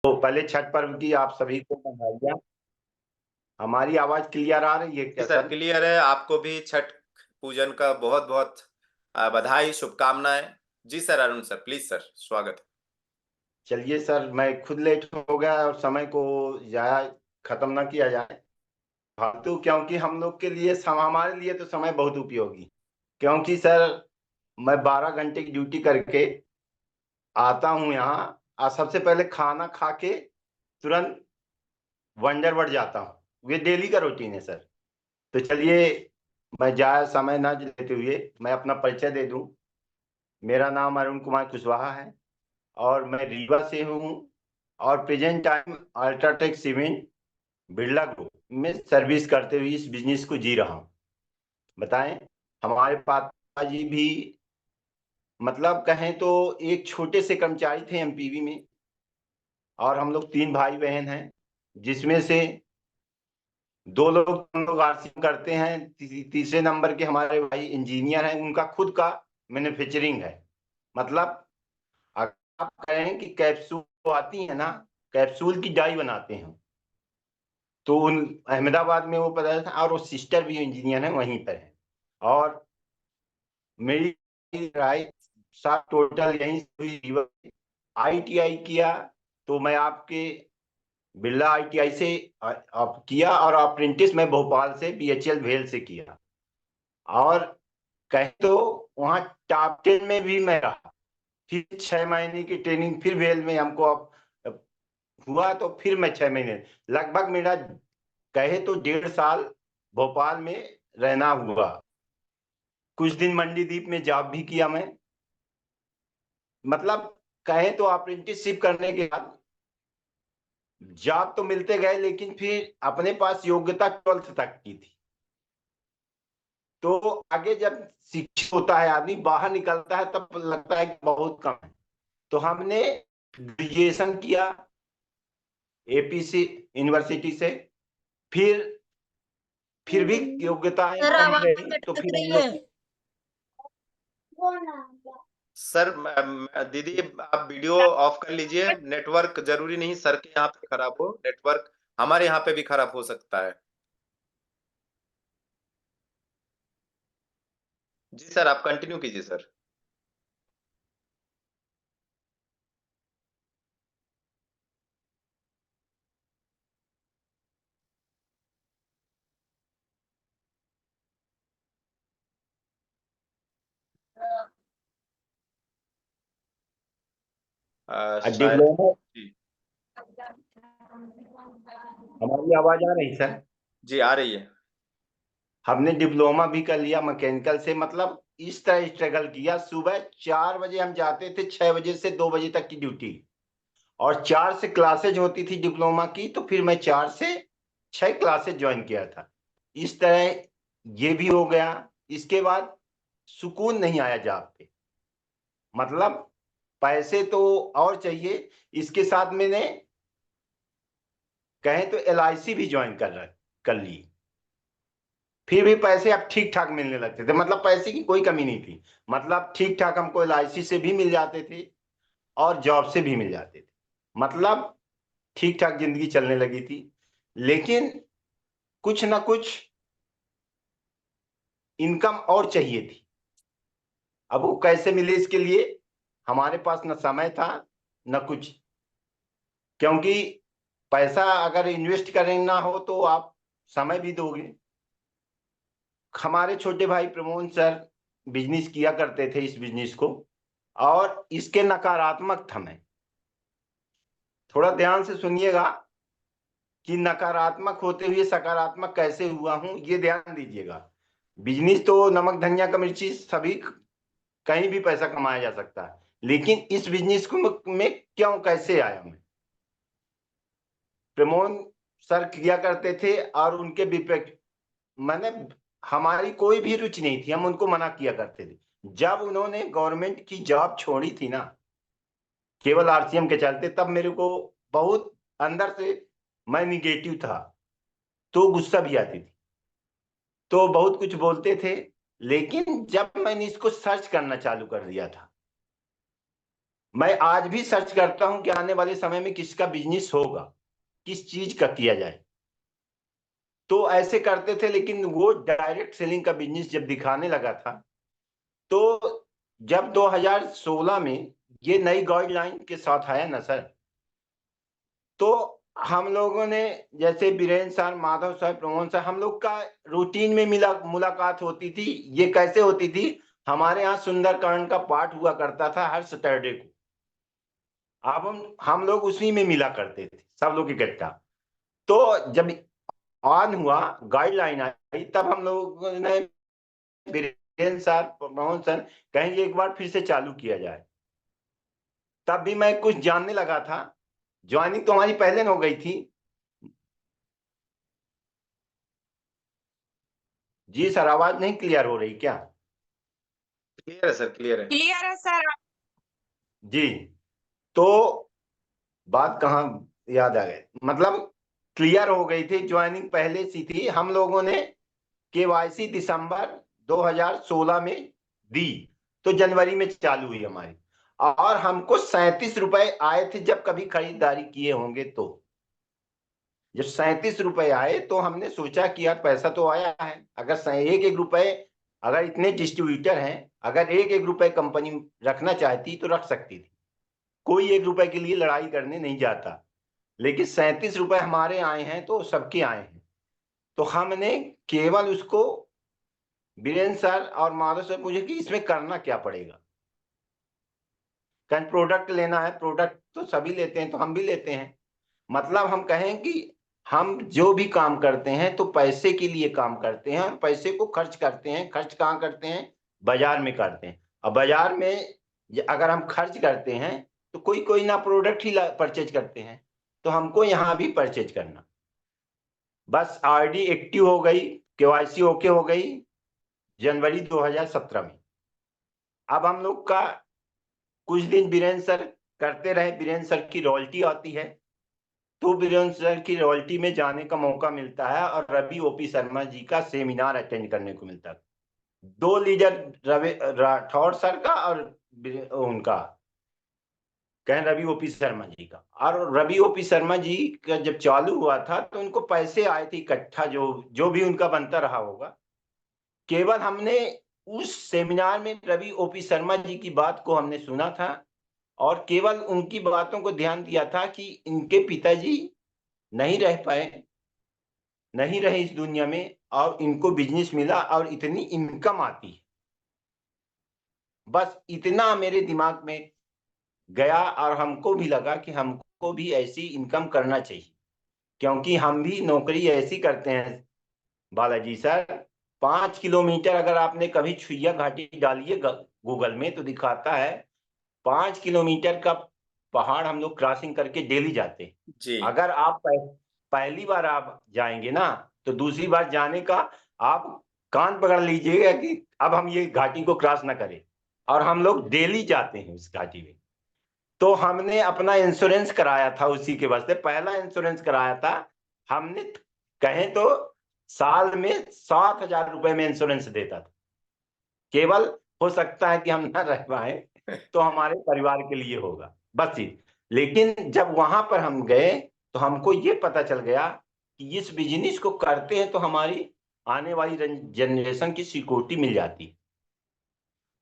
तो पहले छठ पर्व की आप सभी को बधाइयाँ। हमारी आवाज क्लियर आ रही है जी क्या सर, सर? क्लियर है। आपको भी छठ पूजन का बहुत बहुत बधाई, शुभकामनाएं। जी sir, Arun sir, please sir, स्वागत है। चलिए सर, मैं खुद लेट हो गया और समय को जाया खत्म ना किया जाए फालतू, क्योंकि हम लोग के लिए हमारे लिए तो समय बहुत उपयोगी। क्योंकि सर, मैं 12 घंटे की ड्यूटी करके आता हूँ यहाँ और सबसे पहले खाना खा के तुरंत वंडरवर्ड जाता हूँ। ये डेली का रूटीन है सर। तो चलिए, मैं ज्यादा समय ना लेते हुए मैं अपना परिचय दे दूं। मेरा नाम अरुण कुमार कुशवाहा है और मैं रीवा से हूँ और present time UltraTech cement Birla group में सर्विस करते हुए इस बिजनेस को जी रहा हूँ। बताएं, हमारे पिताजी भी मतलब कहें तो एक छोटे से कर्मचारी थे एमपीवी में, और हम लोग 3 भाई बहन हैं, जिसमें से 2 लोग हम लोग आरसी करते हैं। तीसरे नंबर के हमारे भाई इंजीनियर हैं, उनका खुद का मैन्युफैक्चरिंग है। मतलब अगर आप कहें कि कैप्सूल आती है ना, कैप्सूल की डाई बनाते हैं, तो उन अहमदाबाद में वो पता था, और वो सिस्टर भी इंजीनियर है वहीं पर है। और मेरी राय साथ टोटल यहीं से हुई। आईटीआई किया तो मैं आपके बिरला आईटीआई से आप किया, और अप्रेंटिस मैं भोपाल से बीएचएल भेल से किया। और कहें तो वहाँ टॉप 10 में भी मैं रहा। फिर 6 महीने की ट्रेनिंग फिर भेल में हमको अब हुआ, तो फिर मैं 6 महीने, लगभग मेरा कहे तो 1.5 साल भोपाल में रहना हुआ। कुछ दिन मंडीदीप में जॉब भी किया मैं। मतलब कहे तो अप्रेंटिसशिप करने के बाद जॉब तो मिलते गए, लेकिन फिर अपने पास योग्यता 12th तक की थी। तो आगे जब शिक्षित होता है आदमी, बाहर निकलता है, तब लगता है कि बहुत कम है। तो हमने ग्रेजुएशन किया एपीसी यूनिवर्सिटी से। फिर फिर भी योग्यताएं सर कम आवाज रही, तो अटक फिर रही हम है। लोग सर दीदी, आप वीडियो ऑफ कर लीजिए। नेटवर्क जरूरी नहीं सर के यहाँ पे खराब हो, नेटवर्क हमारे यहाँ पे भी खराब हो सकता है। जी सर, आप कंटिन्यू कीजिए सर। शायद। डिप्लोमा। जी। हमारी आवाज आ रही सर? जी, आ रही है। हमने डिप्लोमा भी कर लिया मैकेनिकल से। मतलब इस तरह स्ट्रगल किया। सुबह 4 बजे हम जाते थे, 6 बजे से 2 बजे तक की ड्यूटी, और 4 से क्लासेज होती थी डिप्लोमा की। तो फिर मैं 4 से 6 क्लासेज ज्वाइन किया था। इस तरह ये भी हो गया। इसके बाद सुकून नहीं आया जॉब पे। मतलब पैसे तो और चाहिए। इसके साथ मैंने कहें तो एलआईसी भी ज्वाइन कर ली। फिर भी पैसे अब ठीक ठाक मिलने लगते थे। मतलब पैसे की कोई कमी नहीं थी। मतलब ठीक ठाक हमको एलआईसी से भी मिल जाते थे और जॉब से भी मिल जाते थे। मतलब ठीक ठाक जिंदगी चलने लगी थी। लेकिन कुछ ना कुछ इनकम और चाहिए थी। अब वो कैसे मिले, इसके लिए हमारे पास न समय था न कुछ। क्योंकि पैसा अगर इन्वेस्ट करना हो तो आप समय भी दोगे। हमारे छोटे भाई प्रमोद सर बिजनेस किया करते थे इस बिजनेस को, और इसके नकारात्मक था। मैं थोड़ा ध्यान से सुनिएगा कि नकारात्मक होते हुए सकारात्मक कैसे हुआ हूं, ये ध्यान दीजिएगा। बिजनेस तो नमक धनिया का मिर्ची सभी कहीं भी पैसा कमाया जा सकता है, लेकिन इस बिजनेस को में क्यों कैसे आया मैं। प्रमोद सर किया करते थे और उनके विपरीत मैंने, हमारी कोई भी रुचि नहीं थी, हम उनको मना किया करते थे। जब उन्होंने गवर्नमेंट की जॉब छोड़ी थी ना, केवल आरसीएम के चलते, तब मेरे को बहुत अंदर से मैं निगेटिव था, तो गुस्सा भी आती थी, तो बहुत कुछ बोलते थे। लेकिन जब मैंने इसको सर्च करना चालू कर दिया था, मैं आज भी सर्च करता हूं कि आने वाले समय में किसका बिजनेस होगा, किस चीज का किया जाए। तो ऐसे करते थे, लेकिन वो डायरेक्ट सेलिंग का बिजनेस जब दिखाने लगा था, तो जब 2016 में ये नई गाइडलाइन के साथ आया ना सर, तो हम लोगों ने, जैसे Biren sir, Madhav sir, Pramod sir, हम लोग का रूटीन में मुलाकात होती थी। ये कैसे होती थी, हमारे यहाँ सुंदरकांड का पाठ हुआ करता था हर सैटरडे को। अब हम लोग उसी में मिला करते थे, सब लोग इकट्ठा। तो जब ऑन हुआ, गाइडलाइन आई, तब हम लोगों ने, बीरेन सर, प्रमोद सर, कहेंगे एक बार फिर से चालू किया जाए। तब भी मैं कुछ जानने लगा था। ज्वाइनिंग तो हमारी पहले हो गई थी। जी सर, आवाज नहीं क्लियर हो रही क्या? क्लियर है सर, क्लियर है। क्लियर है सर। जी। तो बात कहाँ याद आ गई, मतलब क्लियर हो गई थी, ज्वाइनिंग पहले सी थी। हम लोगों ने केवाईसी दिसंबर 2016 में दी, तो जनवरी में चालू हुई हमारी। और हमको 37 रुपए आए थे, जब कभी खरीदारी किए होंगे तो। जब 37 रुपए आए तो हमने सोचा कि यार पैसा तो आया है, अगर एक एक रुपए, अगर इतने डिस्ट्रीब्यूटर हैं, अगर एक एक रुपए कंपनी रखना चाहती तो रख सकती थी। कोई एक रुपए के लिए लड़ाई करने नहीं जाता। लेकिन 37 रुपए हमारे आए हैं तो सबके आए हैं। तो हमने केवल उसको, बीरेन सर और माधव सर पूछे कि इसमें करना क्या पड़ेगा। कहीं प्रोडक्ट लेना है, प्रोडक्ट तो सभी लेते हैं तो हम भी लेते हैं। मतलब हम कहें कि हम जो भी काम करते हैं तो पैसे के लिए काम करते हैं, और पैसे को खर्च करते हैं। खर्च कहाँ करते हैं? बाजार में करते हैं। और बाजार में अगर हम खर्च करते हैं तो कोई कोई ना प्रोडक्ट ही परचेज करते हैं। तो हमको यहाँ भी परचेज करना। बस आरडी एक्टिव हो गई, केवाईसी ओके हो गई जनवरी 2017 में। अब हम लोग का कुछ दिन बीरेन सर करते रहे, बीरेन सर की रॉयल्टी आती है, तो बीरेन सर की रॉयल्टी में जाने का मौका मिलता है, और रवि ओपी शर्मा जी का सेमिनार अटेंड करने को मिलता है। दो लीडर, रवि राठौर सर का और उनका, कहें रवि ओपी शर्मा जी का। और रवि ओपी शर्मा जी का जब चालू हुआ था तो उनको पैसे आए थे इकट्ठा, जो जो भी उनका बनता रहा होगा। केवल हमने उस सेमिनार में रवि ओपी शर्मा जी की बात को हमने सुना था, और केवल उनकी बातों को ध्यान दिया था कि इनके पिताजी नहीं रह पाए, नहीं रहे इस दुनिया में, और इनको बिजनेस मिला और इतनी इनकम आती है। बस इतना मेरे दिमाग में गया, और हमको भी लगा कि हमको भी ऐसी इनकम करना चाहिए। क्योंकि हम भी नौकरी ऐसी करते हैं बालाजी सर, 5 किलोमीटर अगर आपने कभी छुइया घाटी डालिए गूगल में तो दिखाता है 5 किलोमीटर का पहाड़ हम लोग क्रॉसिंग करके डेली जाते हैं। जी। अगर आप पहली बार आप जाएंगे ना, तो दूसरी बार जाने का आप कान पकड़ लीजिएगा कि अब हम ये घाटी को क्रॉस ना करें। और हम लोग डेली जाते हैं उस घाटी में। तो हमने अपना इंश्योरेंस कराया था उसी के वास्ते, पहला इंश्योरेंस कराया था हमने। कहें तो साल में 7,000 रुपए में इंश्योरेंस देता था। केवल हो सकता है कि हम ना रह पाए, तो हमारे परिवार के लिए होगा, बस ही। लेकिन जब वहां पर हम गए तो हमको ये पता चल गया कि इस बिजनेस को करते हैं तो हमारी आने वाली जनरेशन की सिक्योरिटी मिल जाती है।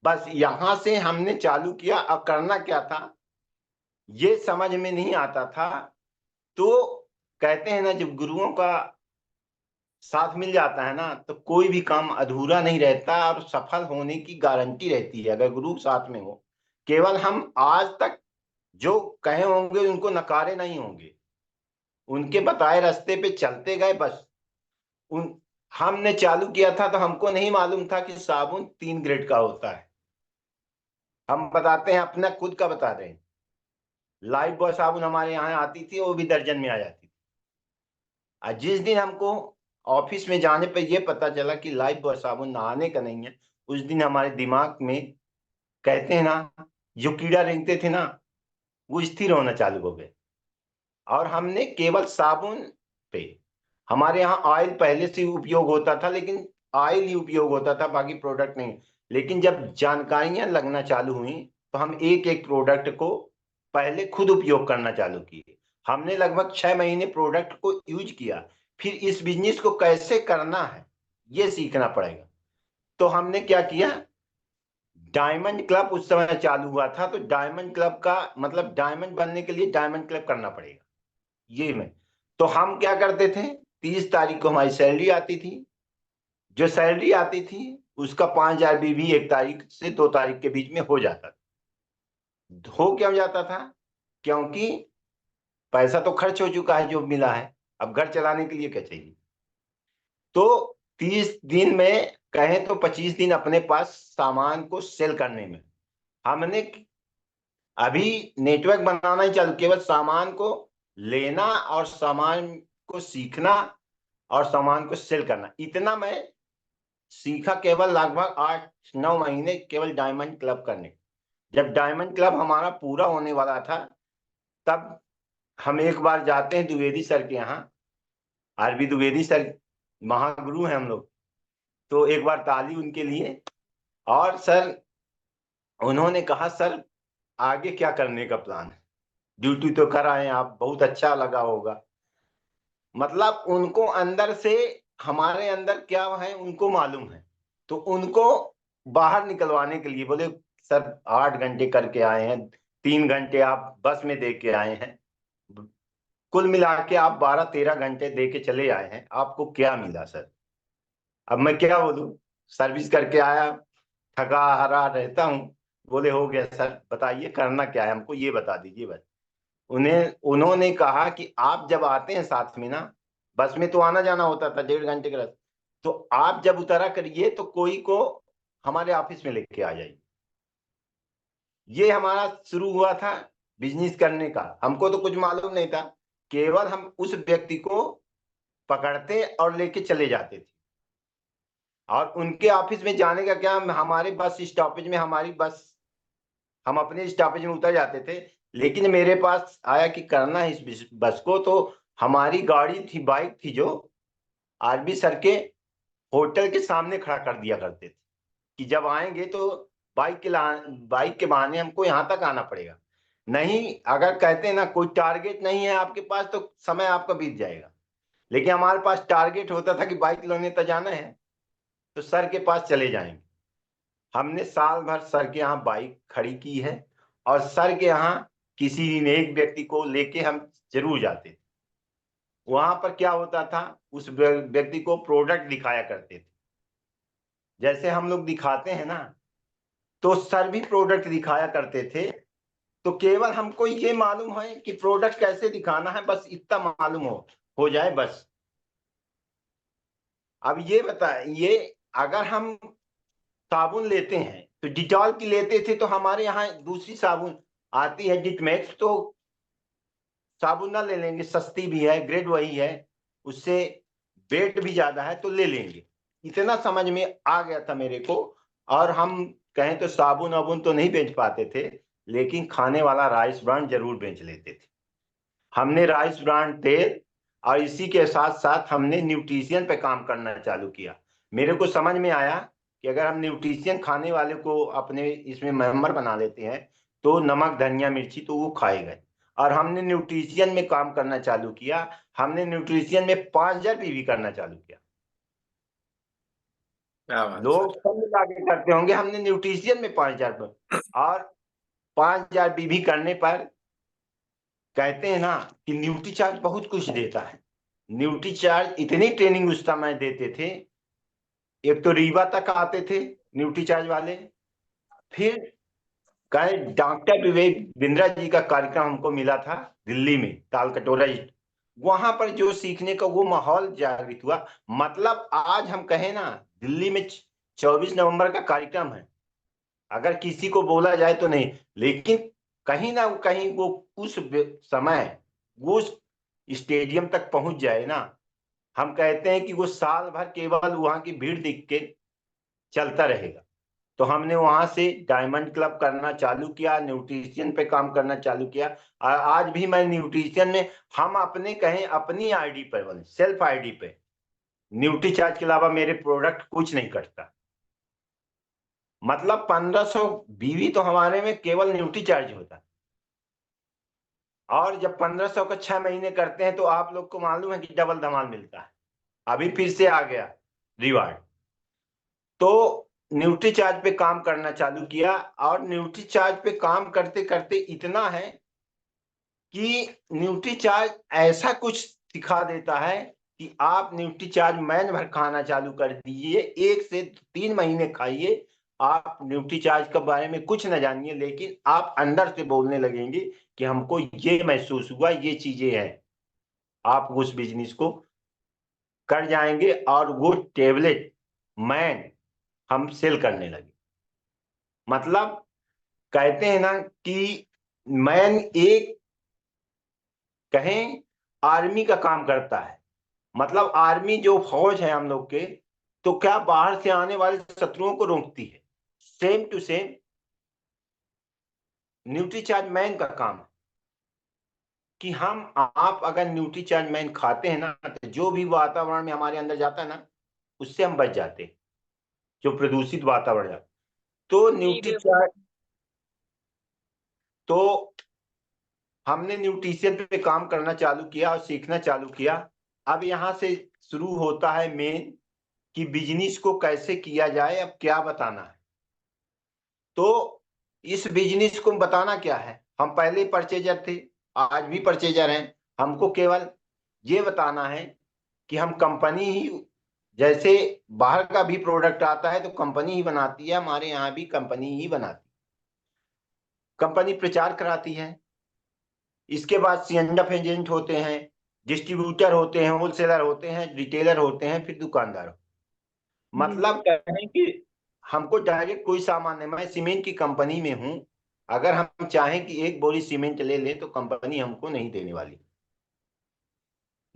बस यहां से हमने चालू किया। अब करना क्या था ये समझ में नहीं आता था। तो कहते हैं ना, जब गुरुओं का साथ मिल जाता है ना तो कोई भी काम अधूरा नहीं रहता, और सफल होने की गारंटी रहती है अगर गुरु साथ में हो। केवल हम आज तक जो कहे होंगे उनको नकारे नहीं होंगे, उनके बताए रास्ते पे चलते गए बस। उन हमने चालू किया था तो हमको नहीं मालूम था कि साबुन 3 ग्रेड का होता है। हम बताते हैं, अपना खुद का बता रहे हैं। लाइफ बॉय साबुन हमारे यहाँ आती थी, वो भी दर्जन में आ जाती थी। और जिस दिन हमको ऑफिस में जाने पर यह पता चला कि लाइफ बॉय साबुन नहाने का नहीं है, उस दिन हमारे दिमाग में, कहते हैं ना, जो कीड़ा रेंगते थे ना, वो स्थिर होना चालू हो गए। और हमने केवल साबुन पे, हमारे यहाँ ऑयल पहले से उपयोग होता था, लेकिन ऑयल ही उपयोग होता था, बाकी प्रोडक्ट नहीं। लेकिन जब जानकारियां लगना चालू हुई तो तो हम एक एक प्रोडक्ट को पहले खुद उपयोग करना चालू किए। हमने लगभग 6 महीने प्रोडक्ट को यूज किया, फिर इस बिजनेस को कैसे करना है ये सीखना पड़ेगा। तो हमने क्या किया, डायमंड क्लब उस समय चालू हुआ था, तो डायमंड क्लब का मतलब डायमंड बनने के लिए डायमंड क्लब करना पड़ेगा ये में। तो हम क्या करते थे, 30 तारीख को हमारी सैलरी आती थी, जो सैलरी आती थी उसका 5,000 बीवी 1 तारीख से 2 तारीख के बीच में हो जाता था। हो क्यों जाता था, क्योंकि पैसा तो खर्च हो चुका है जो मिला है, अब घर चलाने के लिए क्या चाहिए। तो 30 दिन में कहें तो 25 दिन अपने पास सामान को सेल करने में हमने अभी नेटवर्क बनाना ही चालू, केवल सामान को लेना और सामान को सीखना और सामान को सेल करना, इतना मैं सीखा केवल लगभग 8-9 महीने केवल डायमंड क्लब करने। जब डायमंड क्लब हमारा पूरा होने वाला था, तब हम एक बार जाते हैं द्विवेदी सर के यहाँ। आरबी द्विवेदी सर महागुरु हैं हम लोग, तो एक बार ताली उनके लिए। और सर, उन्होंने कहा सर आगे क्या करने का प्लान है, ड्यूटी तो कर आए हैं आप, बहुत अच्छा लगा होगा। मतलब उनको अंदर से हमारे अंदर क्या है उनको मालूम है, तो उनको बाहर निकलवाने के लिए बोले सर 8 घंटे करके आए हैं, 3 घंटे आप बस में दे के आए हैं, कुल मिला के आप 12-13 घंटे दे के चले आए हैं, आपको क्या मिला सर। अब मैं क्या बोलूं, सर्विस करके आया, थका हारा रहता हूँ। बोले हो गया सर, बताइए करना क्या है, हमको ये बता दीजिए बस। उन्होंने कहा कि आप जब आते हैं साथ में ना, बस में तो आना जाना होता था 1.5 घंटे का रास्ता, तो आप जब उतरा करिए तो कोई को हमारे ऑफिस में लेके आ जाइए। ये हमारा शुरू हुआ था बिजनेस करने का। हमको तो कुछ मालूम नहीं था, केवल हम उस व्यक्ति को पकड़ते और लेके चले जाते थे। और उनके ऑफिस में जाने का क्या, हमारे बस स्टॉपेज में हमारी बस, हम अपने स्टॉपेज में उतर जाते थे। लेकिन मेरे पास आया कि करना है इस बस को, तो हमारी गाड़ी थी, बाइक थी, जो आरबी सर के होटल के सामने खड़ा कर दिया करते थे कि जब आएंगे तो बाइक के बहाने हमको यहाँ तक आना पड़ेगा। नहीं, अगर कहते हैं ना कोई टारगेट नहीं है आपके पास तो समय आपका बीत जाएगा। लेकिन हमारे पास टारगेट होता था कि बाइक लेने तो जाना है, तो सर के पास चले जाएंगे। हमने साल भर सर के यहाँ बाइक खड़ी की है, और सर के यहाँ किसी ने एक व्यक्ति को लेके हम जरूर जाते थे। वहां पर क्या होता था, उस व्यक्ति को प्रोडक्ट दिखाया करते थे, जैसे हम लोग दिखाते हैं ना, तो सर भी प्रोडक्ट दिखाया करते थे। तो केवल हमको ये मालूम है कि प्रोडक्ट कैसे दिखाना है, बस इतना मालूम हो जाए बस। अब ये बताइए, अगर हम साबुन लेते हैं तो डिटॉल की लेते थे, तो हमारे यहाँ दूसरी साबुन आती है डिटमैक्स, तो साबुन ना ले लेंगे, सस्ती भी है, ग्रेड वही है, उससे वेट भी ज्यादा है तो ले लेंगे। इतना समझ में आ गया था मेरे को। और हम कहें तो साबुन वाबुन तो नहीं बेच पाते थे, लेकिन खाने वाला राइस ब्रांड जरूर बेच लेते थे। हमने राइस ब्रांड तेल, और इसी के साथ साथ हमने न्यूट्रिशियन पे काम करना चालू किया। मेरे को समझ में आया कि अगर हम न्यूट्रिशियन खाने वाले को अपने इसमें मेंबर बना लेते हैं, तो नमक धनिया मिर्ची तो वो खाएगा। और हमने न्यूट्रिशियन में काम करना चालू किया। हमने न्यूट्रिशियन में 5,000 पीवी करना चालू किया। क्या बात लोग सर। सब मिला के करते होंगे, हमने न्यूट्रिशियन में 5,000 पर। और 5,000 बीवी करने पर कहते हैं ना कि न्यूट्री चार्ज बहुत कुछ देता है। न्यूट्री चार्ज इतनी ट्रेनिंग उस समय देते थे, एक तो रीवा तक आते थे न्यूट्री चार्ज वाले। फिर कहे डॉक्टर विवेक बिंद्रा जी का कार्यक्रम हमको मिला था दिल्ली में, तालकटोरा। वहां पर जो सीखने का वो माहौल जागृत हुआ। मतलब आज हम कहें ना, दिल्ली में 24 नवंबर का कार्यक्रम है, अगर किसी को बोला जाए तो नहीं, लेकिन कहीं ना कहीं वो उस समय वो स्टेडियम तक पहुंच जाए ना, हम कहते हैं कि वो साल भर केवल वहां की भीड़ देख के चलता रहेगा। तो हमने वहां से डायमंड क्लब करना चालू किया, न्यूट्रिशियन पे काम करना चालू किया। और आज भी मैं न्यूट्रिशियन में, हम अपने कहें अपनी आईडी पर, सेल्फ आईडी पे न्यूट्री चार्ज के अलावा मेरे प्रोडक्ट कुछ नहीं करता। मतलब 1500 बीवी तो हमारे में केवल न्यूट्री चार्ज होता है, और जब 1500 का 6 महीने करते हैं तो आप लोग को मालूम है कि डबल धमाल मिलता है। अभी फिर से आ गया रिवार्ड। तो न्यूट्री चार्ज पे काम करना चालू किया, और न्यूट्री चार्ज पे काम करते करते इतना है कि न्यूट्री चार्ज ऐसा कुछ सिखा देता है कि आप न्यूट्री चार्ज महीने भर खाना चालू कर दीजिए, 1 से 3 महीने खाइए, आप न्यूट्री चार्ज के बारे में कुछ न जानिए, लेकिन आप अंदर से बोलने लगेंगे कि हमको ये महसूस हुआ, ये चीजें हैं। आप उस बिजनेस को कर जाएंगे, और वो टेबलेट मैन हम सेल करने लगे। मतलब कहते हैं ना कि मैन एक कहें आर्मी का काम करता है। मतलब आर्मी जो फौज है हम लोग के, तो क्या बाहर से आने वाले शत्रुओं को रोकती है, same to same Nutricharge man का काम है कि हम आप अगर न्यूट्रीचार्ज मैन खाते हैं ना, तो जो भी वातावरण में हमारे अंदर जाता है ना, उससे हम बच जाते हैं, जो प्रदूषित वातावरण है। तो जी बिल्कुल। न्यूट्रीचार्ज, तो हमने न्यूट्रिशन पे काम करना चालू किया और सीखना चालू किया। अब यहाँ से शुरू होता है मेन कि बिजनेस को कैसे किया जाए, अब क्या बताना है। तो इस बिजनेस को बताना क्या है, हम पहले परचेजर थे, आज भी परचेजर हैं। हमको केवल ये बताना है कि हम कंपनी ही, जैसे बाहर का भी प्रोडक्ट आता है तो कंपनी ही बनाती है, हमारे यहाँ भी कंपनी ही बनाती, कंपनी प्रचार कराती है। इसके बाद सीएनएफ एजेंट होते हैं, डिस्ट्रीब्यूटर होते हैं, होलसेलर होते हैं, रिटेलर होते हैं, फिर दुकानदार। मतलब कहें कि हमको डायरेक्ट कोई सामान नहीं, मैं सीमेंट की कंपनी में हूं, अगर हम चाहें कि एक बोरी सीमेंट ले लें तो कंपनी हमको नहीं देने वाली।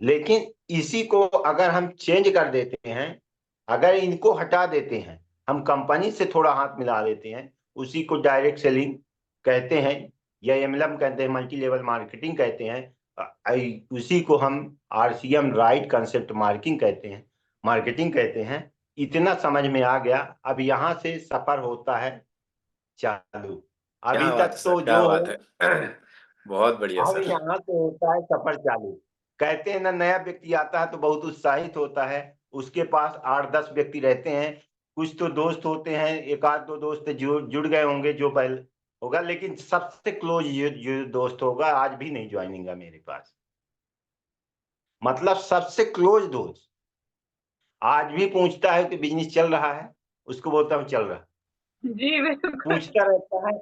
लेकिन इसी को अगर हम चेंज कर देते हैं, अगर इनको हटा देते हैं, हम कंपनी से थोड़ा हाथ मिला देते हैं, उसी को डायरेक्ट सेलिंग कहते हैं, या एमएलएम कहते हैं, मल्टी लेवल मार्केटिंग कहते हैं, उसी को हम आरसीएम, राइट कंसेप्ट मार्किंग कहते हैं, मार्केटिंग कहते हैं। इतना समझ में आ गया, अब यहाँ से सफर होता है चालू। अभी क्या बात है तक सर, तो क्या जो बात है, है। बहुत बढ़िया अब सर। यहाँ से होता है सफर चालू। कहते हैं ना, नया व्यक्ति आता है तो बहुत उत्साहित होता है, उसके पास 8-10 व्यक्ति रहते हैं, कुछ तो दोस्त होते हैं, एक आध दो दोस्त जुड़ गए होंगे जो पहले होगा, लेकिन सबसे क्लोज जो दोस्त होगा आज भी नहीं ज्वाइनिंग है मेरे पास। मतलब सबसे क्लोज दोस्त आज भी पूछता है कि बिजनेस चल रहा है, उसको बोलता हूँ चल रहा। जी बिल्कुल। पूछता रहता है,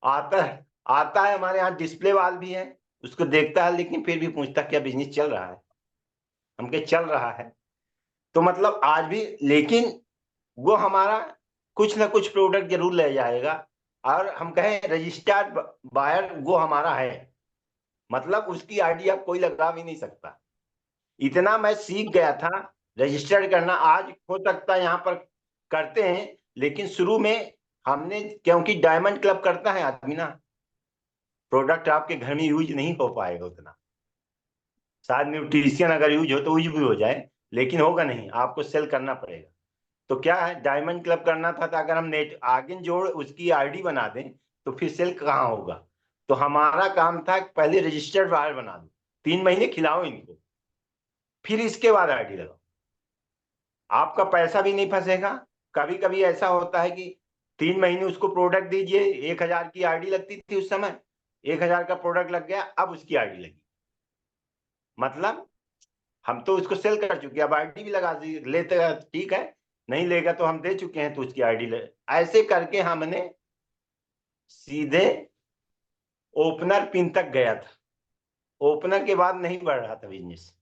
आता है, आता है, हमारे यहाँ डिस्प्ले वाल भी है, उसको देखता है, लेकिन फिर भी पूछता क्या बिजनेस चल रहा है, हम कहे चल रहा है। तो मतलब आज भी, लेकिन वो हमारा कुछ ना कुछ प्रोडक्ट जरूर ले जाएगा, और हम कहें रजिस्टर्ड बायर वो हमारा है। मतलब उसकी आईडी आप कोई लगा भी नहीं सकता। इतना मैं सीख गया था रजिस्टर्ड करना। आज हो सकता है यहाँ पर करते हैं, लेकिन शुरू में हमने, क्योंकि डायमंड क्लब करता है आदमी ना, प्रोडक्ट आपके घर में यूज नहीं हो पाएगा उतना। शायद न्यूट्रिशियन अगर यूज हो तो यूज भी हो जाए, लेकिन होगा नहीं, आपको सेल करना पड़ेगा। तो क्या है, डायमंड क्लब करना था, तो अगर हम नेट आगे जोड़ उसकी आईडी बना दें तो फिर सेल कहाँ होगा। तो हमारा काम था पहले रजिस्टर्ड बायर बना दो, 3 महीने खिलाओ इनको, फिर इसके बाद आईडी लगाओ, आपका पैसा भी नहीं फंसेगा। कभी कभी ऐसा होता है कि 3 महीने उसको प्रोडक्ट दीजिए, 1,000 की आईडी लगती थी उस समय, 1,000 का प्रोडक्ट लग गया, अब उसकी आईडी लगी। मतलब हम तो उसको सेल कर चुके, अब आईडी भी लगा दी, लेते ठीक है, नहीं लेगा तो हम दे चुके हैं तो उसकी आईडी ले। ऐसे करके हमने सीधे ओपनर पिन तक गया था। ओपनर के बाद नहीं बढ़ रहा था बिजनेस।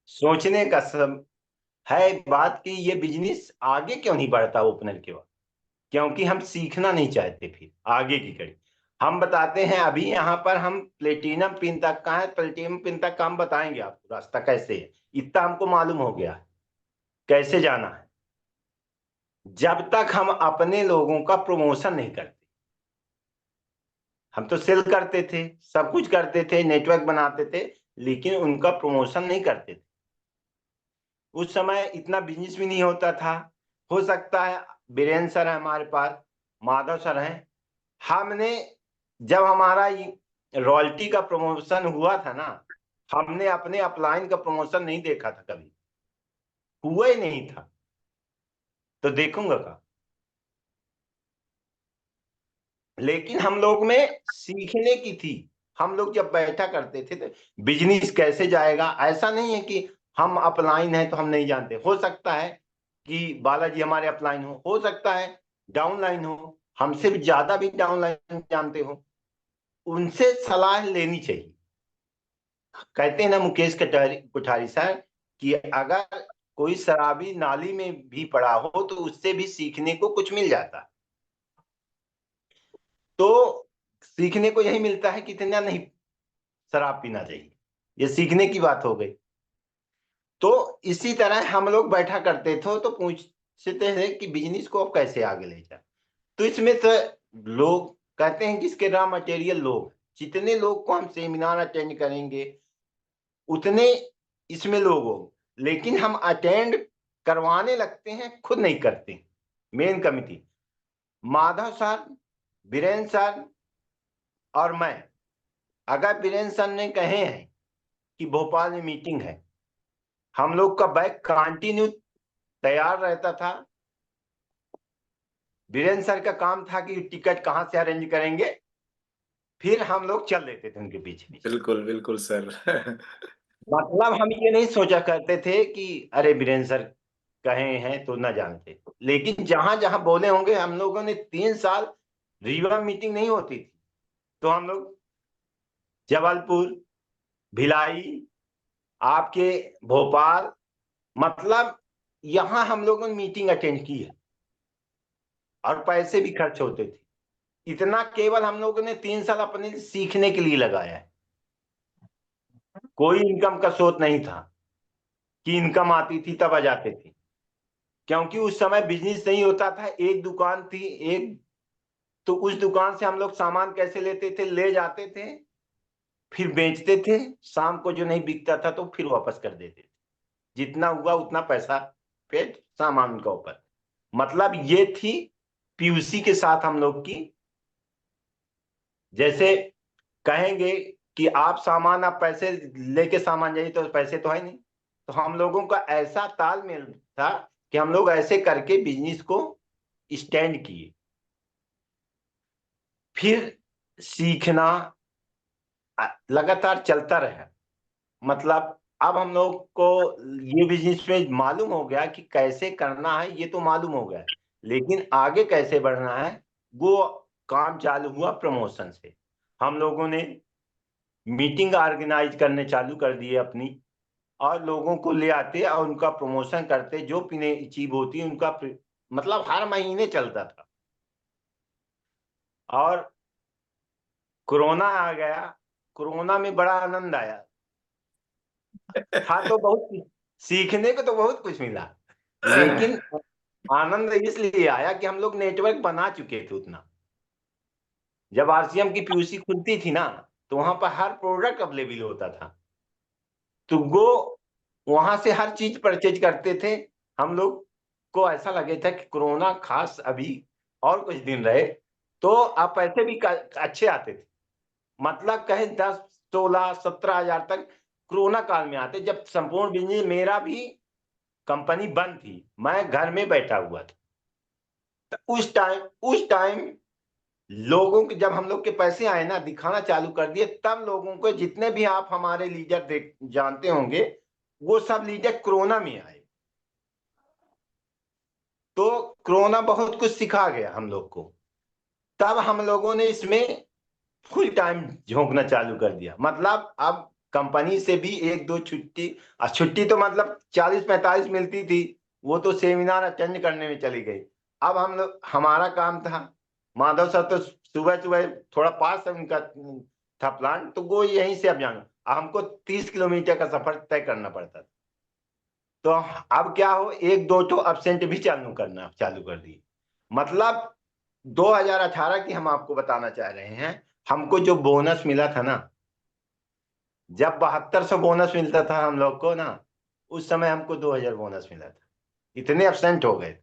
सोचने का सब है बात कि ये बिजनेस आगे क्यों नहीं बढ़ता ओपनर के बाद, क्योंकि हम सीखना नहीं चाहते फिर आगे की कड़ी। हम बताते हैं अभी यहाँ पर हम प्लेटिनम पिन तक का है, प्लेटिनम पिन तक का हम बताएंगे आपको रास्ता कैसे है, इतना हमको मालूम हो गया है कैसे जाना है। जब तक हम अपने लोगों का प्रमोशन नहीं करते, हम तो सेल करते थे, सब कुछ करते थे, नेटवर्क बनाते थे, लेकिन उनका प्रमोशन नहीं करते थे। उस समय इतना बिजनेस भी नहीं होता था, हो सकता है बीरेन सर है हमारे पास, माधव सर हैं। हमने जब हमारा रॉयल्टी का प्रमोशन हुआ था ना, हमने अपने अपलाइन का प्रमोशन नहीं देखा था कभी, हुआ ही नहीं था, तो देखूंगा का। लेकिन हम लोग में सीखने की थी। हम लोग जब बैठा करते थे तो बिजनेस कैसे जाएगा, ऐसा नहीं है कि हम अपलाइन है तो हम नहीं जानते। हो सकता है कि बालाजी हमारे अपलाइन हो सकता है डाउनलाइन हो, हमसे भी ज्यादा भी डाउनलाइन जानते हो, उनसे सलाह लेनी चाहिए। कहते हैं ना मुकेश कटारी कुठारी सर कि अगर कोई शराबी नाली में भी पड़ा हो तो उससे भी सीखने को कुछ मिल जाता। तो सीखने को यही मिलता है कि इतना नहीं शराब पीना चाहिए, ये सीखने की बात हो गई। तो इसी तरह हम लोग बैठा करते थे तो पूछते थे कि बिजनेस को अब कैसे आगे ले जाए। तो इसमें से लोग कहते हैं कि इसके रॉ मटेरियल लोग, जितने लोग को हम सेमिनार अटेंड करेंगे उतने इसमें लोग हो, लेकिन हम अटेंड करवाने लगते हैं, खुद नहीं करते। Main committee Madhav sir, Biren sir और मैं, अगर बीरेन सर ने कहे हैं कि भोपाल में मीटिंग है, हम लोग का बैग कंटिन्यू तैयार रहता था। बीरेन सर का काम था कि टिकट कहां से अरेंज करेंगे, फिर हम लोग चल देते थे उनके पीछे पीछे। बिल्कुल बिल्कुल सर। मतलब हम ये नहीं सोचा करते थे कि अरे बीरेन सर कहे हैं तो ना जानते, लेकिन जहां जहां बोले होंगे, हम लोगों ने 3 साल रीवा मीटिंग नहीं होती थी तो हम लोग जबलपुर, भिलाई, आपके भोपाल, मतलब यहां हम लोगों ने मीटिंग अटेंड की है और पैसे भी खर्च होते थे। इतना केवल हम लोगों ने 3 साल अपने सीखने के लिए लगाया है। कोई इनकम का स्रोत नहीं था कि इनकम आती थी तब आ जाते थे, क्योंकि उस समय बिजनेस नहीं होता था। एक दुकान थी एक, तो उस दुकान से हम लोग सामान कैसे लेते थे, ले जाते थे फिर बेचते थे, शाम को जो नहीं बिकता था तो फिर वापस कर देते थे, जितना हुआ उतना पैसा पे सामान का ऊपर। मतलब ये थी पीयूसी के साथ हम लोग की। जैसे कहेंगे कि आप सामान, आप पैसे लेके सामान जाइए, तो पैसे तो है नहीं, तो हम लोगों का ऐसा तालमेल था कि हम लोग ऐसे करके बिजनेस को स्टैंड किए। फिर सीखना लगातार चलता रहा। मतलब अब हम लोग को ये बिजनेस में मालूम हो गया कि कैसे करना है, ये तो मालूम हो गया, लेकिन आगे कैसे बढ़ना है वो काम चालू हुआ प्रमोशन से। हम लोगों ने मीटिंग ऑर्गेनाइज करने चालू कर दिए अपनी, और लोगों को ले आते और उनका प्रमोशन करते, जो पीने चीज होती है उनका मतलब हर महीने चलता था। और कोरोना आ गया, कोरोना में बड़ा आनंद आया था, तो बहुत सीखने को तो बहुत कुछ मिला, लेकिन आनंद इसलिए आया कि हम लोग नेटवर्क बना चुके थे उतना। जब आरसीएम की पीयूसी खुलती थी ना, तो वहां पर हर प्रोडक्ट अवेलेबल होता था, तो वो वहां से हर चीज परचेज करते थे। हम लोग को ऐसा लगे था कि कोरोना खास अभी और कुछ दिन रहे तो अब पैसे भी अच्छे आते थे। मतलब कहे 10, 16, 17 हजार तक कोरोना काल में आते, जब संपूर्ण बिजनेस मेरा भी कंपनी बंद थी, मैं घर में बैठा हुआ था। तो उस टाइम लोगों के जब हम लोग के पैसे आए ना, दिखाना चालू कर दिए, तब लोगों को, जितने भी आप हमारे लीडर देख जानते होंगे, वो सब लीडर कोरोना में आए। तो कोरोना बहुत कुछ सिखा गया हम लोग को। तब हम लोगों ने इसमें फुल टाइम झोंकना चालू कर दिया। मतलब अब कंपनी से भी एक दो छुट्टी, छुट्टी तो मतलब 40-45 मिलती थी, वो तो सेमिनार अटेंड करने में चली गई। अब हम लोग, हमारा काम था, माधव सर तो सुबह सुबह थोड़ा पास है उनका था प्लान, तो वो यहीं से अब जाना, हमको 30 किलोमीटर का सफर तय करना पड़ता था। तो अब क्या हो, एक दो तो एब्सेंट भी चालू कर दी। मतलब 2018 की हम आपको बताना चाह रहे हैं। हमको जो बोनस मिला था ना, जब 7200 बोनस मिलता था हम लोग को ना, उस समय हमको 2000 बोनस मिला था, इतने एब्सेंट हो गए।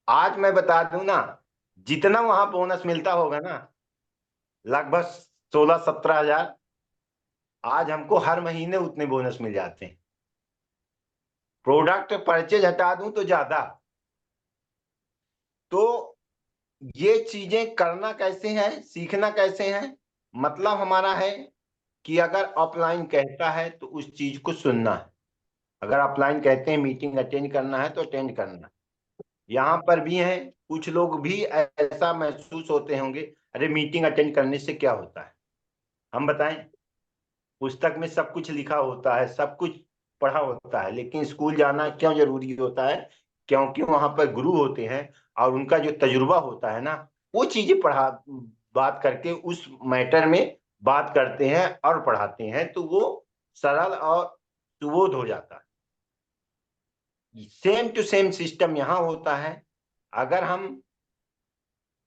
आज मैं बता दूं ना, जितना वहां बोनस मिलता होगा ना, लगभग 16-17 हजार, आज हमको हर महीने उतने बोनस मिल जाते हैं। प्रोडक्ट परचेज हटा दूं तो ज्यादा। तो ये चीजें करना कैसे है, सीखना कैसे है, मतलब हमारा है कि अगर ऑफलाइन कहता है तो उस चीज को सुनना है। अगर ऑफलाइन कहते हैं मीटिंग अटेंड करना है तो अटेंड करना है। यहाँ पर भी है, कुछ लोग भी ऐसा महसूस होते होंगे, अरे मीटिंग अटेंड करने से क्या होता है, हम बताएं। पुस्तक में सब कुछ लिखा होता है, सब कुछ पढ़ा होता है, लेकिन स्कूल जाना क्यों जरूरी होता है? क्योंकि वहां पर गुरु होते हैं और उनका जो तजुर्बा होता है ना, वो चीजें पढ़ा, बात करके उस मैटर में बात करते हैं और पढ़ाते हैं, तो वो सरल और सुबोध हो जाता है। सेम टू सेम सिस्टम यहाँ होता है। अगर हम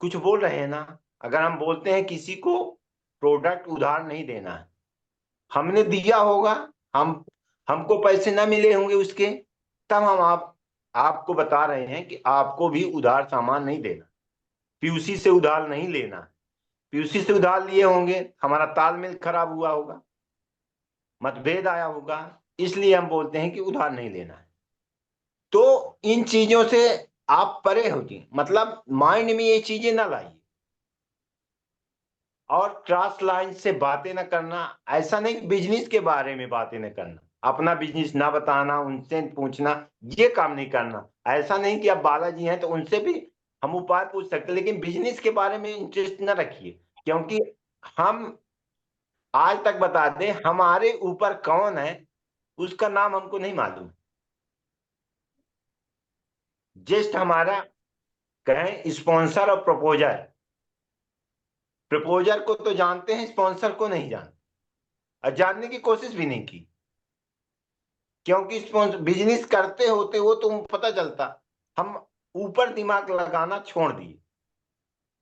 कुछ बोल रहे हैं ना, अगर हम बोलते हैं किसी को प्रोडक्ट उधार नहीं देना है, हमने दिया होगा, हम हमको पैसे ना मिले होंगे उसके, तब हम आपको बता रहे हैं कि आपको भी उधार सामान नहीं देना, पीयूसी से उधार नहीं लेना। पीयूसी से उधार लिए होंगे, हमारा तालमेल खराब हुआ होगा, मतभेद आया होगा, इसलिए हम बोलते हैं कि उधार नहीं लेना है। तो इन चीजों से आप परे होती, मतलब माइंड में ये चीजें ना लाइए। और क्रॉस लाइन से बातें न करना, ऐसा नहीं बिजनेस के बारे में बातें न करना, अपना बिजनेस ना बताना, उनसे पूछना, ये काम नहीं करना। ऐसा नहीं कि आप बालाजी हैं तो उनसे भी हम उपाय पूछ सकते, लेकिन बिजनेस के बारे में इंटरेस्ट न रखिए। क्योंकि हम आज तक बता दें, हमारे ऊपर कौन है उसका नाम हमको नहीं मालूम। जस्ट हमारा कहें स्पॉन्सर और प्रपोजर, प्रपोजर को तो जानते हैं, स्पॉन्सर को नहीं जानते और जानने की कोशिश भी नहीं की। क्योंकि बिजनेस करते होते हो तो पता चलता, हम ऊपर दिमाग लगाना छोड़ दिए।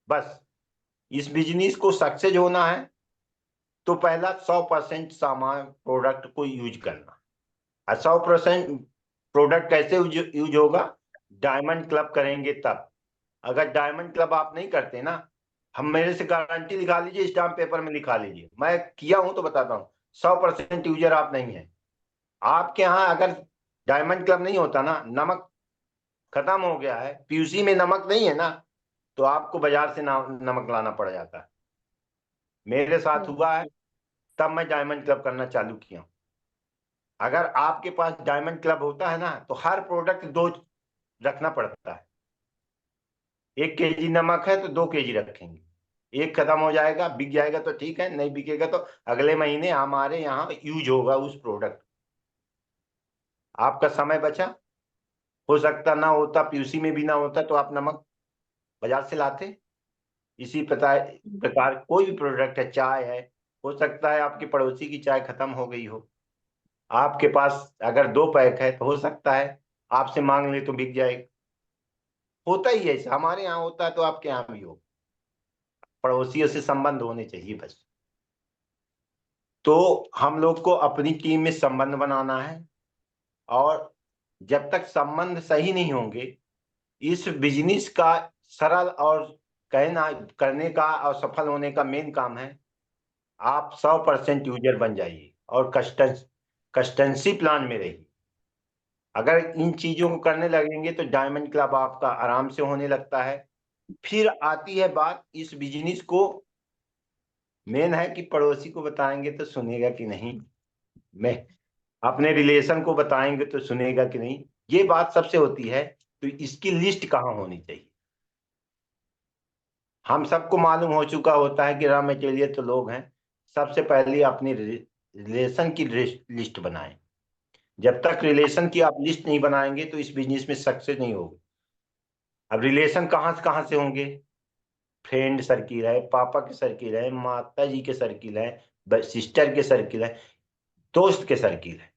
बस इस बिजनेस को सक्सेस होना है तो पहला 100% सामान प्रोडक्ट को यूज करना। और 100% प्रोडक्ट कैसे यूज होगा? डायमंड क्लब करेंगे तब। अगर डायमंड क्लब आप नहीं करते ना, हम मेरे से गारंटी लिखा लीजिए, स्टाम्प पेपर में लिखा लीजिए, मैं किया हूं तो बताता हूं, 100% यूजर आप नहीं है। आपके यहाँ अगर डायमंड क्लब नहीं होता ना, नमक खत्म हो गया है, पीयूसी में नमक नहीं है ना, तो आपको बाजार से नमक लाना पड़ जाता है। मेरे साथ हुआ है, तब मैं डायमंड क्लब करना चालू किया। अगर आपके पास डायमंड क्लब होता है ना, तो हर प्रोडक्ट 2 रखना पड़ता है। 1 kg नमक है तो 2 kg रखेंगे। एक खत्म हो जाएगा, बिक जाएगा तो ठीक है, नहीं बिकेगा तो अगले महीने हमारे यहाँ यूज होगा उस प्रोडक्ट। आपका समय बचा। हो सकता ना होता, पीयूसी में भी ना होता, तो आप नमक बाजार से लाते। इसी प्रकार कोई भी प्रोडक्ट है, चाय है, हो सकता है आपके पड़ोसी की चाय खत्म हो गई हो, आपके पास अगर 2 पैक है तो हो सकता है आपसे मांग ले तो बिक जाएगा। होता ही है ऐसा, हमारे यहाँ होता है तो आपके यहाँ भी हो। पड़ोसियों से संबंध होने चाहिए बस। तो हम लोग को अपनी टीम में संबंध बनाना है, और जब तक संबंध सही नहीं होंगे, इस बिजनेस का सरल और कहना करने का और सफल होने का मेन काम है, आप 100% यूजर बन जाइए और कस्टेंसी प्लान में रहिए। अगर इन चीजों को करने लगेंगे तो डायमंड क्लब आपका आराम से होने लगता है। फिर आती है बात इस बिजनेस को, मेन है कि पड़ोसी को बताएंगे तो सुनेगा कि नहीं, मैं अपने रिलेशन को बताएंगे तो सुनेगा कि नहीं, ये बात सबसे होती है। तो इसकी लिस्ट कहाँ होनी चाहिए? हम सबको मालूम हो चुका होता है कि रॉ मटेरियल तो लोग हैं। सबसे पहले अपनी रिलेशन की लिस्ट बनाएं। जब तक रिलेशन की आप लिस्ट नहीं बनाएंगे तो इस बिजनेस में सक्सेस नहीं होगी। अब रिलेशन कहाँ से होंगे? फ्रेंड सर्किल है, पापा के सर्किल है, माता जी के सर्किल है, सिस्टर के सर्किल है, दोस्त के सर्किल है।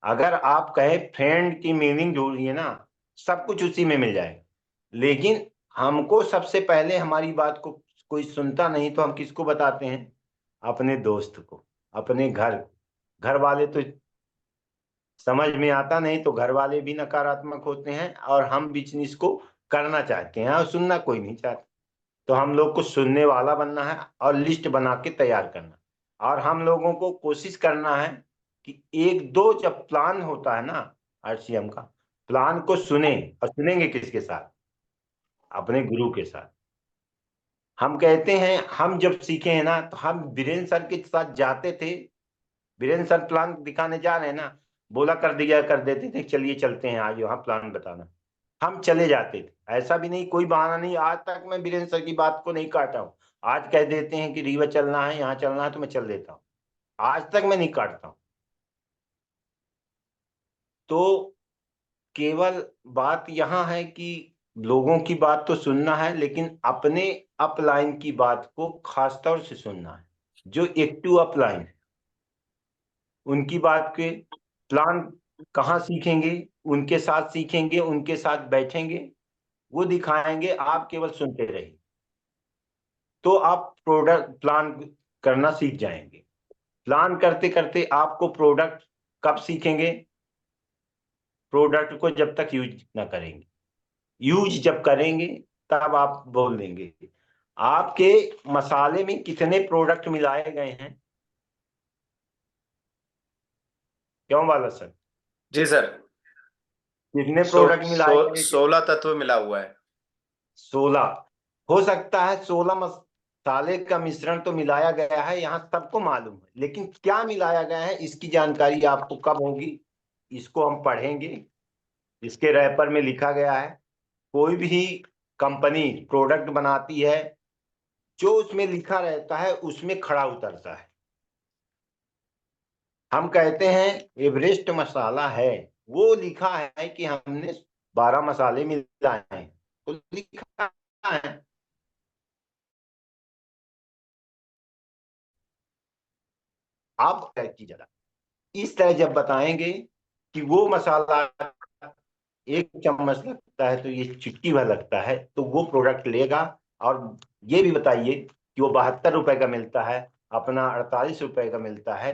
अगर आप कहे फ्रेंड की मीनिंग ढूंढिए ना, सब कुछ उसी में मिल जाएगा। लेकिन हमको सबसे पहले हमारी बात को कोई सुनता नहीं तो हम किसको बताते हैं? अपने दोस्त को, अपने घर। घर वाले तो समझ में आता नहीं तो घर वाले भी नकारात्मक होते हैं, और हम बिजनेस को करना चाहते हैं और सुनना कोई नहीं चाहता। तो हम लोग को सुनने वाला बनना है और लिस्ट बना के तैयार करना, और हम लोगों को कोशिश करना है कि एक दो जब प्लान होता है ना आरसीएम का, प्लान को सुने, और सुनेंगे किसके साथ? अपने गुरु के साथ। हम कहते हैं, हम जब सीखे हैं ना, तो हम बीरेन्द्र सर के साथ जाते थे। बीरेन्द्र सर प्लान दिखाने जा रहे हैं ना, बोला कर दिया कर देते थे, चलिए चलते हैं आज वहां प्लान बताना। हम चले जाते थे, ऐसा भी नहीं, कोई बहाना नहीं। आज तक मैं बीरेन्द्र सर की बात को नहीं काटा हूँ। आज कह देते हैं कि रीवा चलना है, यहाँ चलना है, तो मैं चल देता हूँ। आज तक मैं नहीं काटता हूँ। तो केवल बात यहाँ है कि लोगों की बात तो सुनना है, लेकिन अपने अपलाइन की बात को खास तौर से सुनना है। जो एक्टिव अपलाइन है उनकी बात के प्लान कहाँ सीखेंगे, उनके साथ सीखेंगे, उनके साथ बैठेंगे, वो दिखाएंगे, आप केवल सुनते रहिए, तो आप प्रोडक्ट प्लान करना सीख जाएंगे। प्लान करते करते आपको प्रोडक्ट कब सीखेंगे? प्रोडक्ट को जब तक यूज ना करेंगे। यूज जब करेंगे तब आप बोल देंगे। आपके मसाले में कितने प्रोडक्ट मिलाए गए हैं? क्यों वाला सर? जी सर। कितने प्रोडक्ट मिलाए गए? 16 तत्व मिला हुआ है। 16। हो सकता है 16 मसाले का मिश्रण तो मिलाया गया है, यहाँ सबको मालूम है, लेकिन क्या मिलाया गया है इसकी जानकारी आपको कब होगी? इसको हम पढ़ेंगे। इसके रैपर में लिखा गया है। कोई भी कंपनी प्रोडक्ट बनाती है, जो उसमें लिखा रहता है उसमें खड़ा उतरता है। हम कहते हैं एवरेस्ट मसाला है, वो लिखा है कि हमने 12 मसाले मिलाए हैं, तो लिखा है। आप की जरा इस तरह जब बताएंगे कि वो मसाला 1 चम्मच लगता है, तो ये चुटकी भर लगता है, तो वो प्रोडक्ट लेगा। और ये भी बताइए कि वो 72 रुपए का मिलता है, अपना 48 रुपए का मिलता है,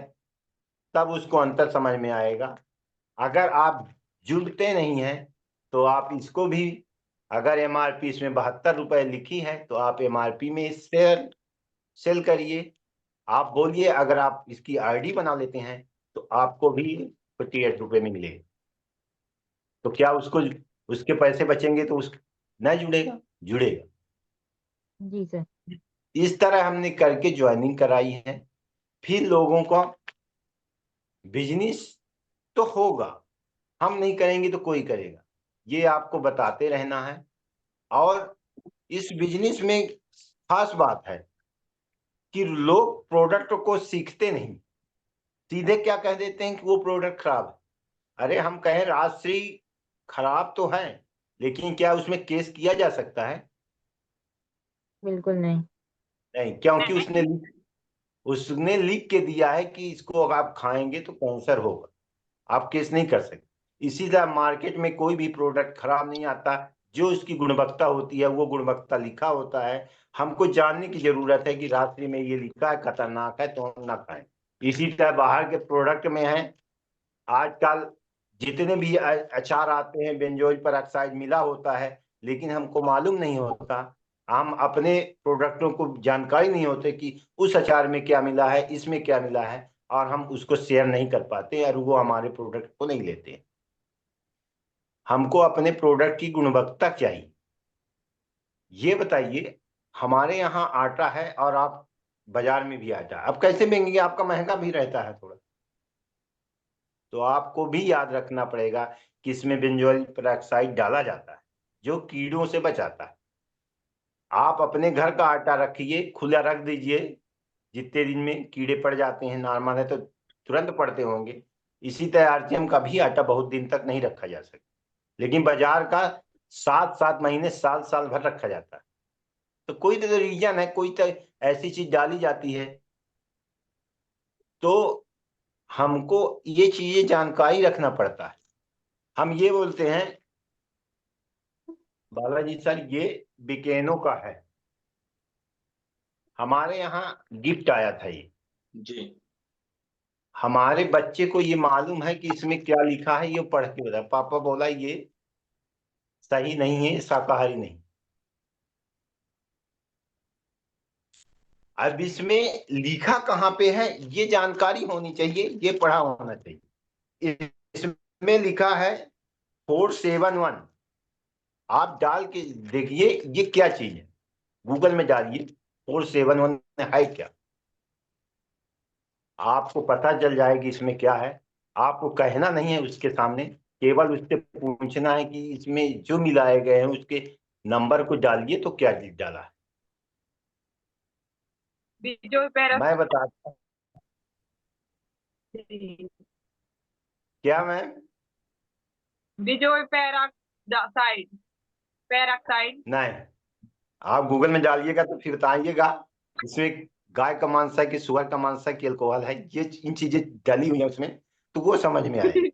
तब उसको अंतर समझ में आएगा। अगर आप जुड़ते नहीं हैं तो आप इसको भी, अगर एमआरपी इसमें 72 रुपए लिखी है, तो आप एमआरपी में सेल करिए। आप बोलिए, अगर आप इसकी आईडी बना लेते हैं तो आपको भी 58 रुपए में मिलेगा। तो क्या उसको, उसके पैसे बचेंगे तो उस नहीं जुड़ेगा? जुड़ेगा। जी सर। इस तरह हमने करके ज्वाइनिंग कराई है। फिर लोगों का बिजनेस तो होगा, हम नहीं करेंगे तो कोई करेगा, ये आपको बताते रहना है। और इस बिजनेस में खास बात है कि लोग प्रोडक्ट को सीखते नहीं, सीधे क्या कह देते हैं कि वो प्रोडक्ट खराब है। अरे हम कहें राजश्री खराब तो है, लेकिन क्या उसमें केस किया जा सकता है? बिल्कुल नहीं। नहीं, क्योंकि उसने लिख के दिया है कि इसको अगर आप खाएंगे तो कैंसर होगा। आप केस नहीं कर सकते। इसी तरह मार्केट में कोई भी प्रोडक्ट खराब नहीं आता, जो उसकी गुणवत्ता होती है वो गुणवत्ता लिखा होता है। हमको जानने की जरूरत है कि रात्रि में ये लिखा है खतरनाक है, तो हम ना खाएं। इसी तरह बाहर के प्रोडक्ट में है, आजकल जितने भी अचार आते हैं बेंजोइल पेरोक्साइड मिला होता है, लेकिन हमको मालूम नहीं होता। हम अपने प्रोडक्टों को जानकारी नहीं होते कि उस अचार में क्या मिला है, इसमें क्या मिला है, और हम उसको शेयर नहीं कर पाते, और वो हमारे प्रोडक्ट को नहीं लेते। हमको अपने प्रोडक्ट की गुणवत्ता चाहिए। ये बताइए, हमारे यहाँ आटा है और आप बाजार में भी आटा, अब कैसे महंगी? आपका महंगा भी रहता है थोड़ा। तो आपको भी याद रखना पड़ेगा कि इसमें बेंजोइल पेरोक्साइड डाला जाता है, जो कीड़ों से बचाता है। आप अपने घर का आटा रखिए, खुला रख दीजिए, जितने दिन में कीड़े पड़ जाते हैं, नॉर्मल है तो तुरंत पड़ते होंगे। इसी तरह आरसीएम का भी आटा बहुत दिन तक नहीं रखा जा सकता, लेकिन बाजार का 7-7 महीने, साल साल भर रखा जाता है। तो कोई तो रीजन है, कोई तो ऐसी चीज डाली जाती है। तो हमको ये चीजें जानकारी रखना पड़ता है। हम ये बोलते हैं, बालाजी सर ये बिकेनो का है, हमारे यहाँ गिफ्ट आया था ये। जी। हमारे बच्चे को ये मालूम है कि इसमें क्या लिखा है, ये पढ़ के बता। पापा बोला ये सही नहीं है, शाकाहारी नहीं। अब इसमें लिखा कहाँ पे है ये जानकारी होनी चाहिए, ये पढ़ा होना चाहिए। इसमें लिखा है 471। आप डाल के देखिए ये क्या चीज है, गूगल में डालिए 471 है क्या, आपको पता चल जाएगी इसमें क्या है। आपको कहना नहीं है उसके सामने, केवल उससे पूछना है कि इसमें जो मिलाए गए हैं उसके नंबर को डालिए तो क्या डाला है। बिजोय पैरा मैं बताता हूँ। क्या मैम? Bijoy peroxide, peroxide. नहीं, आप गूगल में डालिएगा तो फिर बताइएगा इसमें गाय का मांस है कि सुअर का मांस है कि अल्कोहल है, ये इन चीजें डली हुई है उसमें, तो वो समझ में आएगी।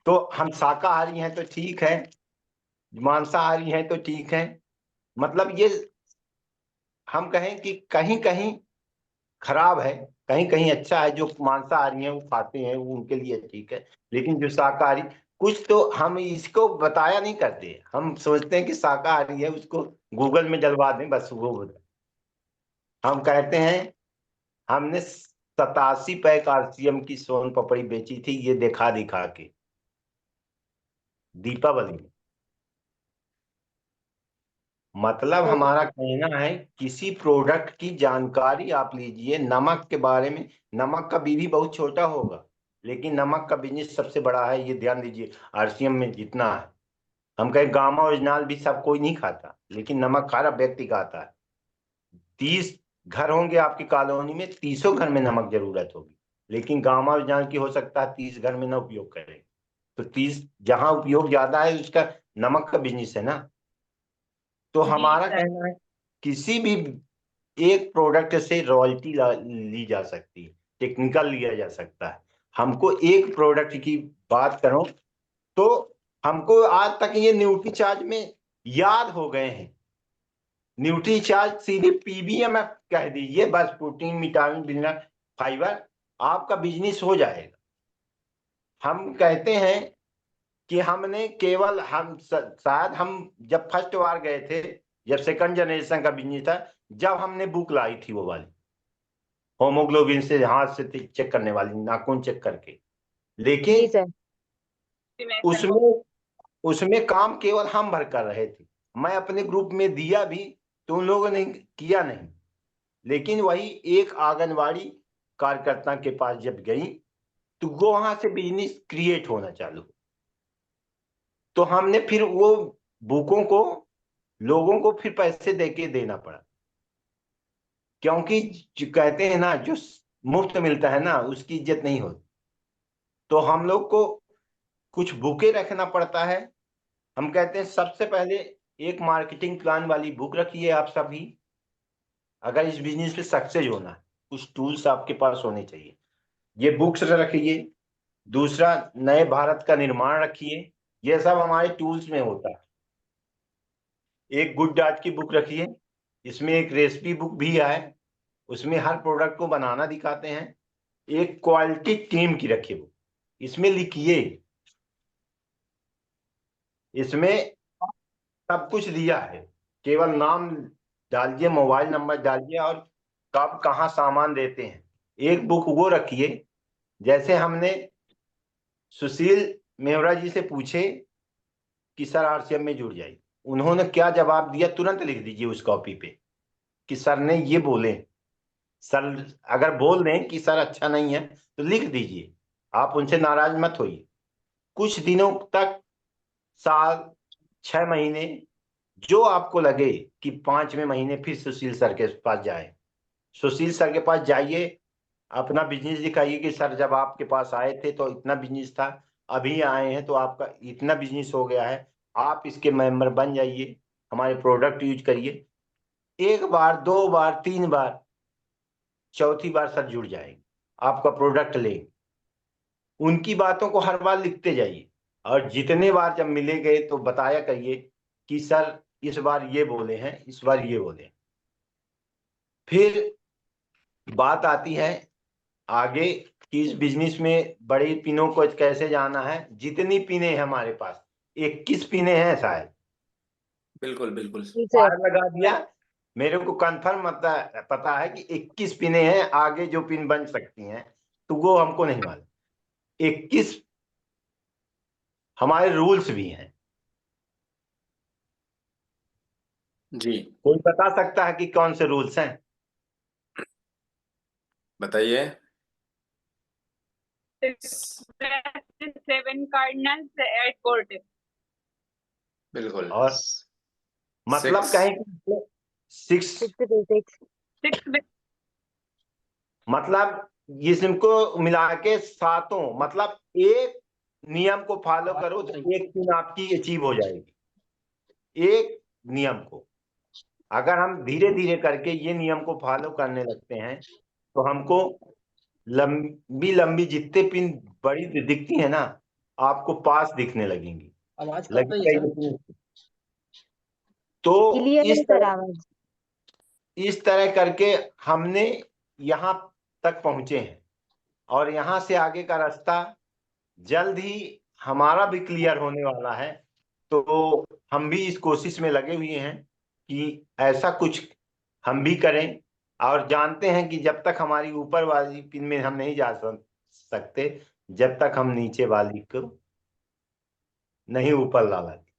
तो हम शाकाहारी हैं तो ठीक है, मांसाहारी हैं तो ठीक है। मतलब ये हम कहें कि कहीं कहीं खराब है, कहीं कहीं अच्छा है। जो मांसाहारी हैं वो खाते हैं, वो उनके लिए ठीक है। लेकिन जो शाकाहारी, कुछ तो हम इसको बताया नहीं करते, हम सोचते हैं कि शाकाहारी है उसको गूगल में डलवा दें बस वो हम कहते हैं हमने 87 पैक RCM की सोन पपड़ी बेची थी, ये दिखा दिखा के दीपावली में। मतलब हमारा कहना है किसी प्रोडक्ट की जानकारी आप लीजिए। नमक के बारे में, नमक का बीबी बहुत छोटा होगा लेकिन नमक का बिजनेस सबसे बड़ा है, ये ध्यान दीजिए। RCM में जितना है, हम कहें गामा ओरिजिनल भी सब कोई नहीं खाता, लेकिन नमक खा रहा व्यक्ति खाता है। 30 घर होंगे आपकी कॉलोनी में, 30 घर में नमक जरूरत होगी, लेकिन गामा ओरिजिनल की हो सकता है 30 घर में ना उपयोग करें। तो 30 जहां उपयोग ज्यादा है उसका नमक का बिजनेस है ना। तो जी हमारा सर। कहना है किसी भी एक प्रोडक्ट से रॉयल्टी ली जा सकती है, टेक्निकल लिया जा सकता है। हमको एक प्रोडक्ट की बात करो तो हमको आज तक ये न्यूट्री चार्ज में याद हो गए हैं। न्यूट्री चार्ज सीधे PBMF कह दीजिए बस, प्रोटीन विटामिन मिनरल फाइबर, आपका बिजनेस हो जाएगा। हम कहते हैं कि हमने केवल शायद हम जब फर्स्ट बार गए थे, जब सेकंड जनरेशन का बिजनेस था, जब हमने बुक लाई थी वो वाली होमोग्लोबिन से हाथ से चेक करने वाली, नाखून चेक करके। जी लेकिन सर। उसमें उसमें काम केवल हम भर कर रहे थे। मैं अपने ग्रुप में दिया भी तो उन लोगों ने किया नहीं। लेकिन वही एक आंगनवाड़ी कार्यकर्ता के पास जब गई तो वो वहां से बिजनेस क्रिएट होना चालू। तो हमने फिर वो बुकों को लोगों को फिर पैसे देके देना पड़ा, क्योंकि जो कहते हैं ना जो मुफ्त मिलता है ना उसकी इज्जत नहीं होती। तो हम लोग को कुछ बुके रखना पड़ता है। हम कहते हैं सबसे पहले एक मार्केटिंग प्लान वाली बुक रखिए आप सभी, अगर इस बिजनेस में सक्सेस होना है। कुछ टूल्स आपके पास होने चाहिए, ये बुक्स रखिए। दूसरा, नए भारत का निर्माण रखिए, ये सब हमारे टूल्स में होता है। एक गुड डाइट की बुक रखिए, इसमें एक रेसिपी बुक भी है, उसमें हर प्रोडक्ट को बनाना दिखाते हैं। एक क्वालिटी टीम की रखिए बुक, इसमें लिखिए, इसमें सब कुछ दिया है, केवल नाम डालिए, मोबाइल नंबर डालिए और कब कहाँ सामान देते हैं। एक बुक वो रखिए। जैसे हमने सुशील मेहरा जी से पूछे कि सर RCM में जुड़ जाइए, उन्होंने क्या जवाब दिया तुरंत लिख दीजिए उस कॉपी पे कि सर ने ये बोले। सर अगर बोल दें कि सर अच्छा नहीं है तो लिख दीजिए, आप उनसे नाराज मत होइए। कुछ दिनों तक, साल, 6 महीने, जो आपको लगे कि 5वें महीने फिर सुशील सर के पास जाए। सुशील सर के पास जाइए, अपना बिजनेस दिखाइए कि सर जब आपके पास आए थे तो इतना बिजनेस था, अभी आए हैं तो आपका इतना बिजनेस हो गया है, आप इसके मेंबर बन जाइए, हमारे प्रोडक्ट यूज करिए। एक बार, 2 बार, 3 बार, चौथी बार सर जुड़ जाएंगे, आपका प्रोडक्ट लेंगे। उनकी बातों को हर बार लिखते जाइए और जितने बार जब मिले गए तो बताया करिए कि सर इस बार ये बोले हैं, इस बार ये बोले हैं। फिर बात आती है आगे कि इस बिजनेस में बड़ी पिनों को कैसे जाना है। जितनी पिने हैं हमारे पास 21 पिने हैं शायद। बिल्कुल बिल्कुल। जी सर। पार लगा दिया, मेरे को कंफर्म पता है कि 21 पिने हैं, आगे जो पिन बन सकती हैं तो वो हमको नहीं मालूम। 21 हमारे रूल्स भी हैं। जी कोई बता सकता है कि कौन से रूल्स हैं? बताइए। 7 cardinals at court. बिल्कुल। और मतलब 6 कहें कि 6 6 6 मतलब जिसको मिला के सातों, मतलब एक नियम को फॉलो करो तो एक पिन आपकी अचीव हो जाएगी। एक नियम को अगर हम धीरे धीरे करके ये नियम को फॉलो करने लगते हैं तो हमको लंबी लंबी जितने पिन बड़ी दिखती है ना, आपको पास दिखने लगेंगी। आवाज कट रही है लगेगा सर। ये पिन। तो क्लियर है सर आवाज। इस तरह करके हमने यहाँ तक पहुंचे हैं और यहाँ से आगे का रास्ता जल्द ही हमारा भी क्लियर होने वाला है। तो हम भी इस कोशिश में लगे हुए हैं कि ऐसा कुछ हम भी करें, और जानते हैं कि जब तक हमारी ऊपर वाली पिन में हम नहीं जा सकते, जब तक हम नीचे वाली को नहीं ऊपर ला लाते।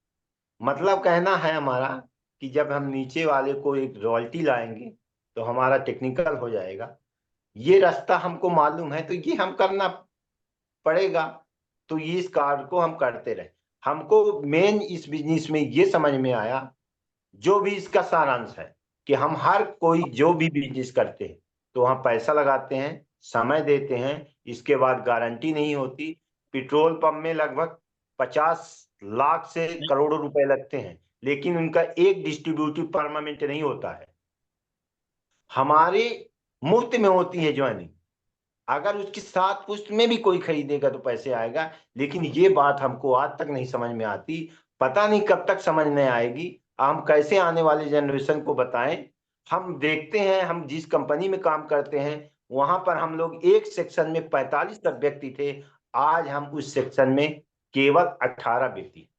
मतलब कहना है हमारा कि जब हम नीचे वाले को एक रॉयल्टी लाएंगे तो हमारा टेक्निकल हो जाएगा। ये रास्ता हमको मालूम है तो ये हम करना पड़ेगा। तो ये इस कार्य को हम करते रहे। हमको मेन इस बिजनेस में ये समझ में आया, जो भी इसका सारांश है, कि हम हर कोई जो भी बिजनेस करते हैं तो वहाँ पैसा लगाते हैं, समय देते हैं, इसके बाद गारंटी नहीं होती। पेट्रोल पंप में लगभग 50 लाख से करोड़ों रुपए लगते हैं, लेकिन उनका एक डिस्ट्रीब्यूटिव परमानेंट नहीं होता है। हमारे मुफ्त में होती है ज्वाइनिंग। अगर उसकी 7 पुश्त में भी कोई खरीदेगा तो पैसे आएगा, लेकिन ये बात हमको आज तक नहीं समझ में आती। पता नहीं कब तक समझ में आएगी। हम कैसे आने वाले जनरेशन को बताएं। हम देखते हैं, हम जिस कंपनी में काम करते हैं वहां पर हम लोग एक सेक्शन में 45 तक व्यक्ति थे, आज हम उस सेक्शन में केवल 18 व्यक्ति।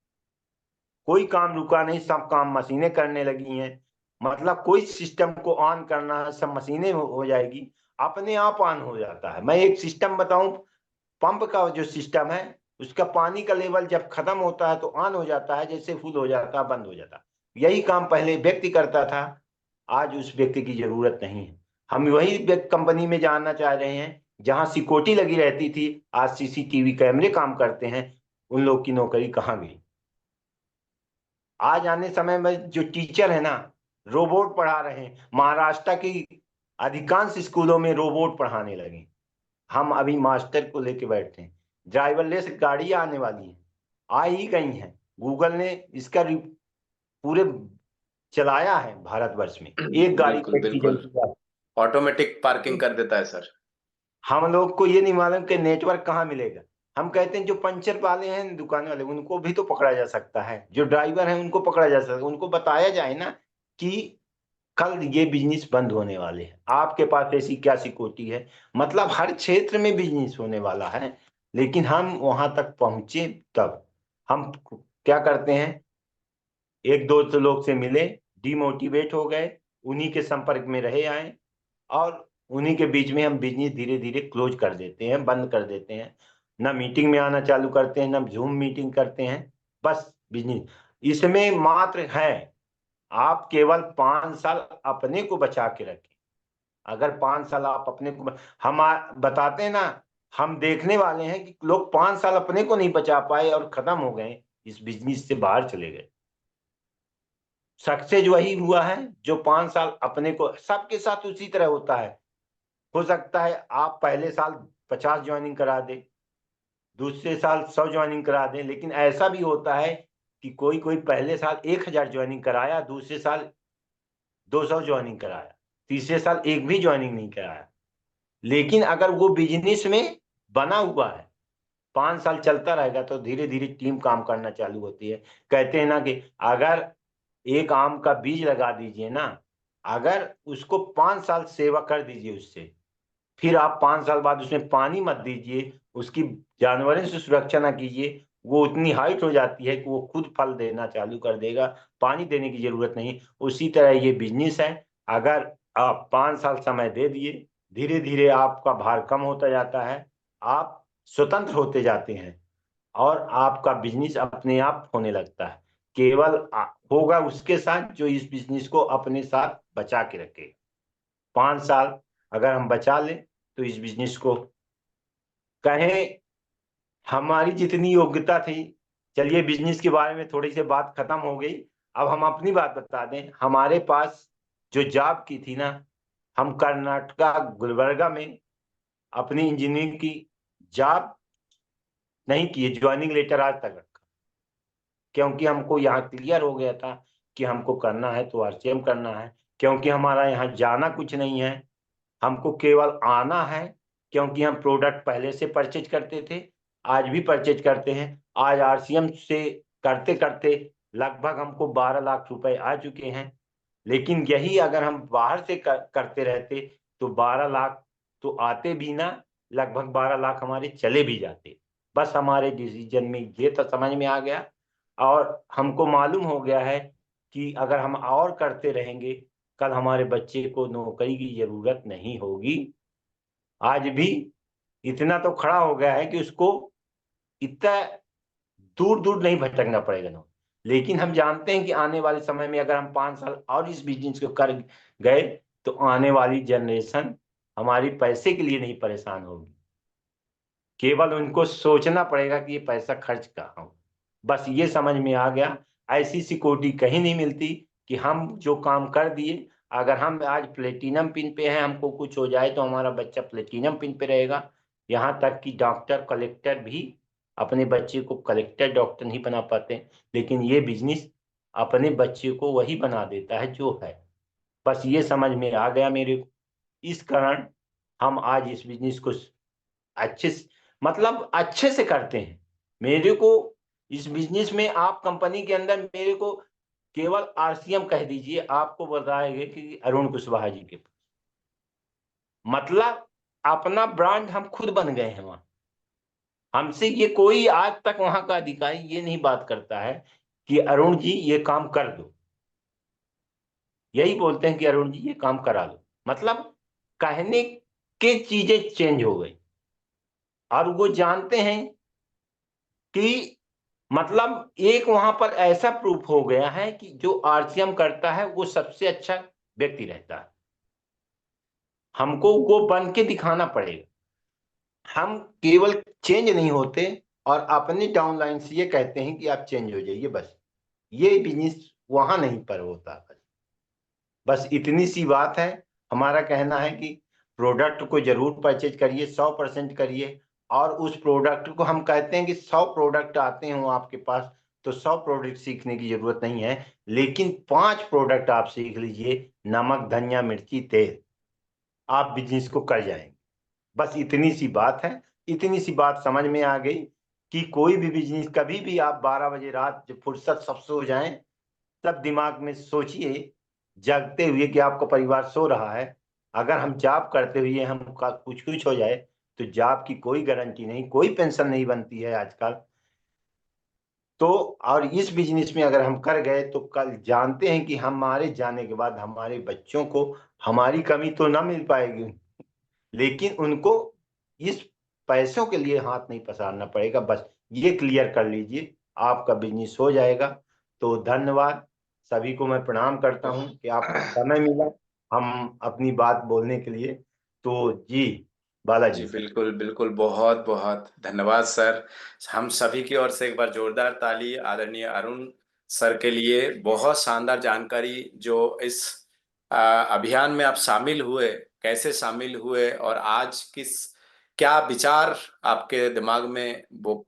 कोई काम रुका नहीं, सब काम मशीनें करने लगी हैं। मतलब कोई सिस्टम को ऑन करना है, सब मशीनें हो जाएगी, अपने आप ऑन हो जाता है। मैं एक सिस्टम बताऊं, पंप का जो सिस्टम है उसका पानी का लेवल जब खत्म होता है तो ऑन हो जाता है, जैसे फुल हो जाता है बंद हो जाता है। यही काम पहले व्यक्ति करता था, आज उस व्यक्ति की जरूरत नहीं है। हम वही कंपनी में जाना चाह रहे हैं जहां सिक्योरिटी लगी रहती थी, आज सीसीटीवी कैमरे काम करते हैं। उन लोग की नौकरी कहाँ गई? आज आने समय में जो टीचर है ना, रोबोट पढ़ा रहे हैं। महाराष्ट्र की अधिकांश स्कूलों में रोबोट पढ़ाने लगे। हम अभी मास्टर को लेके बैठे हैं। ड्राइवरलेस गाड़ियां आने वाली हैं, आ ही गई हैं। गूगल ने इसका पूरे चलाया है भारतवर्ष में। एक गाड़ी बिल्कुल टैक्सी बिल्कुल। जैसी। ऑटोमेटिक पार्किंग कर देता है सर। हम लोग को ये नहीं मालूम कि नेटवर्क कहाँ मिलेगा। हम कहते हैं जो पंचर वाले हैं, दुकान वाले, उनको भी तो पकड़ा जा सकता है। जो ड्राइवर हैं उनको पकड़ा जा सकता है। उनको बताया जाए ना कि कल ये बिजनेस बंद होने वाले हैं, आपके पास ऐसी क्या सिक्योरिटी है। मतलब हर क्षेत्र में बिजनेस होने वाला है, लेकिन हम वहां तक पहुंचे तब हम क्या करते हैं, एक दो लोग से मिले, डिमोटिवेट हो गए, उन्हीं के संपर्क में रहे आए, और उन्हीं के बीच में हम बिजनेस धीरे धीरे क्लोज कर देते हैं, बंद कर देते हैं। ना मीटिंग में आना चालू करते हैं, ना जूम मीटिंग करते हैं। बस बिजनेस इसमें मात्र है। आप केवल 5 साल अपने को बचा के रखें। अगर 5 साल आप अपने को हम बताते हैं ना, हम देखने वाले हैं कि लोग 5 साल अपने को नहीं बचा पाए और खत्म हो गए, इस बिजनेस से बाहर चले गए। सक्सेस वही हुआ है जो 5 साल अपने को, सबके साथ उसी तरह होता है। हो सकता है आप पहले साल 50 ज्वाइनिंग करा दे, दूसरे साल 100 ज्वाइनिंग करा दें, लेकिन ऐसा भी होता है कि कोई कोई पहले साल 1000 ज्वाइनिंग कराया, दूसरे साल 200 ज्वाइनिंग कराया, तीसरे साल एक भी ज्वाइनिंग नहीं कराया। लेकिन अगर वो बिजनेस में बना हुआ है, 5 साल चलता रहेगा तो धीरे धीरे टीम काम करना चालू होती है। कहते हैं ना कि अगर एक आम का बीज लगा दीजिए ना, अगर उसको 5 साल सेवा कर दीजिए उससे, फिर आप 5 साल बाद उसमें पानी मत दीजिए, उसकी जानवरों से सुरक्षा ना कीजिए, वो उतनी हाइट हो जाती है कि वो खुद फल देना चालू कर देगा, पानी देने की जरूरत नहीं। उसी तरह ये बिजनेस है, अगर आप 5 साल समय दे दिए, धीरे धीरे आपका भार कम होता जाता है, आप स्वतंत्र होते जाते हैं और आपका बिजनेस अपने आप होने लगता है। केवल होगा उसके साथ जो इस बिजनेस को अपने साथ बचा के रखे। 5 साल अगर हम बचा लें तो इस बिजनेस को कहें हमारी जितनी योग्यता थी। चलिए बिजनेस के बारे में थोड़ी सी बात खत्म हो गई, अब हम अपनी बात बता दें। हमारे पास जो जॉब की थी ना, हम कर्नाटका गुलबर्गा में अपनी इंजीनियरिंग की जॉब नहीं किए, ज्वाइनिंग लेटर आज तक रखा, क्योंकि हमको यहाँ क्लियर हो गया था कि हमको करना है तो आरसीएम करना है, क्योंकि हमारा यहाँ जाना कुछ नहीं है, हमको केवल आना है। क्योंकि हम प्रोडक्ट पहले से परचेज करते थे, आज भी परचेज करते हैं। आज आरसीएम से करते करते लगभग हमको 12 लाख रुपए आ चुके हैं। लेकिन यही अगर हम बाहर से करते रहते तो 12 लाख तो आते भी ना, लगभग 12 लाख हमारे चले भी जाते। बस हमारे डिसीजन में ये तो समझ में आ गया और हमको मालूम हो गया है कि अगर हम और करते रहेंगे, कल हमारे बच्चे को नौकरी की जरूरत नहीं होगी। आज भी इतना तो खड़ा हो गया है कि उसको इतना दूर दूर नहीं भटकना पड़ेगा ना। लेकिन हम जानते हैं कि आने वाले समय में अगर हम 5 साल और इस बिजनेस को कर गए तो आने वाली जनरेशन हमारी पैसे के लिए नहीं परेशान होगी, केवल उनको सोचना पड़ेगा कि ये पैसा खर्च कहाँ हो। बस ये समझ में आ गया। ऐसी सिक्योरिटी कहीं नहीं मिलती कि हम जो काम कर दिए, अगर हम आज प्लेटिनम पिन पे हैं, हमको कुछ हो जाए तो हमारा बच्चा प्लेटिनम पिन पे रहेगा। यहाँ तक कि डॉक्टर कलेक्टर भी अपने बच्चे को कलेक्टर डॉक्टर नहीं बना पाते, लेकिन ये बिजनेस अपने बच्चे को वही बना देता है जो है। बस ये समझ में आ गया मेरे को, इस कारण हम आज इस बिजनेस को अच्छे से मतलब अच्छे से करते हैं। मेरे को इस बिजनेस में आप कंपनी के अंदर मेरे को केवल आरसीएम कह दीजिए, आपको बताएंगे कि अरुण कुशवाहा जी के मतलब अपना ब्रांड हम खुद बन गए हैं वहां। हमसे ये कोई आज तक वहां का अधिकारी ये नहीं बात करता है कि अरुण जी ये काम कर दो, यही बोलते हैं कि अरुण जी ये काम करा दो। मतलब कहने के चीजें चेंज हो गई और वो जानते हैं कि मतलब एक वहां पर ऐसा प्रूफ हो गया है कि जो आरसीएम करता है वो सबसे अच्छा व्यक्ति रहता है। हमको वो बन के दिखाना पड़ेगा। हम केवल चेंज नहीं होते और अपने डाउनलाइन से ये कहते हैं कि आप चेंज हो जाइए, बस ये बिजनेस वहां नहीं पर होता। बस इतनी सी बात है। हमारा कहना है कि प्रोडक्ट को जरूर परचेज करिए, 100% करिए। और उस प्रोडक्ट को हम कहते हैं कि 100 प्रोडक्ट आते हो आपके पास तो 100 प्रोडक्ट सीखने की जरूरत नहीं है, लेकिन 5 प्रोडक्ट आप सीख लीजिए, नमक धनिया मिर्ची तेल, आप बिजनेस को कर जाएंगे। बस इतनी सी बात है। इतनी सी बात समझ में आ गई कि कोई भी बिजनेस कभी भी आप 12 बजे रात जब फुर्सत सब सो जाएं, तब दिमाग में सोचिए जगते हुए कि आपका परिवार सो रहा है। अगर हम जॉब करते हुए हम कुछ कुछ हो जाए तो जॉब की कोई गारंटी नहीं, कोई पेंशन नहीं बनती है आजकल तो। और इस बिजनेस में अगर हम कर गए तो कल जानते हैं कि हमारे जाने के बाद हमारे बच्चों को हमारी कमी तो ना मिल पाएगी, लेकिन उनको इस पैसों के लिए हाथ नहीं पसारना पड़ेगा। बस ये क्लियर कर लीजिए, आपका बिजनेस हो जाएगा। तो धन्यवाद, सभी को मैं प्रणाम करता हूं कि आपको समय मिला हम अपनी बात बोलने के लिए। तो जी बालाजी। जी बिल्कुल बिल्कुल, बहुत बहुत धन्यवाद सर। हम सभी की ओर से एक बार जोरदार ताली आदरणीय अरुण सर के लिए। बहुत शानदार जानकारी जो इस अभियान में आप शामिल हुए, कैसे शामिल हुए और आज किस क्या विचार आपके दिमाग में वो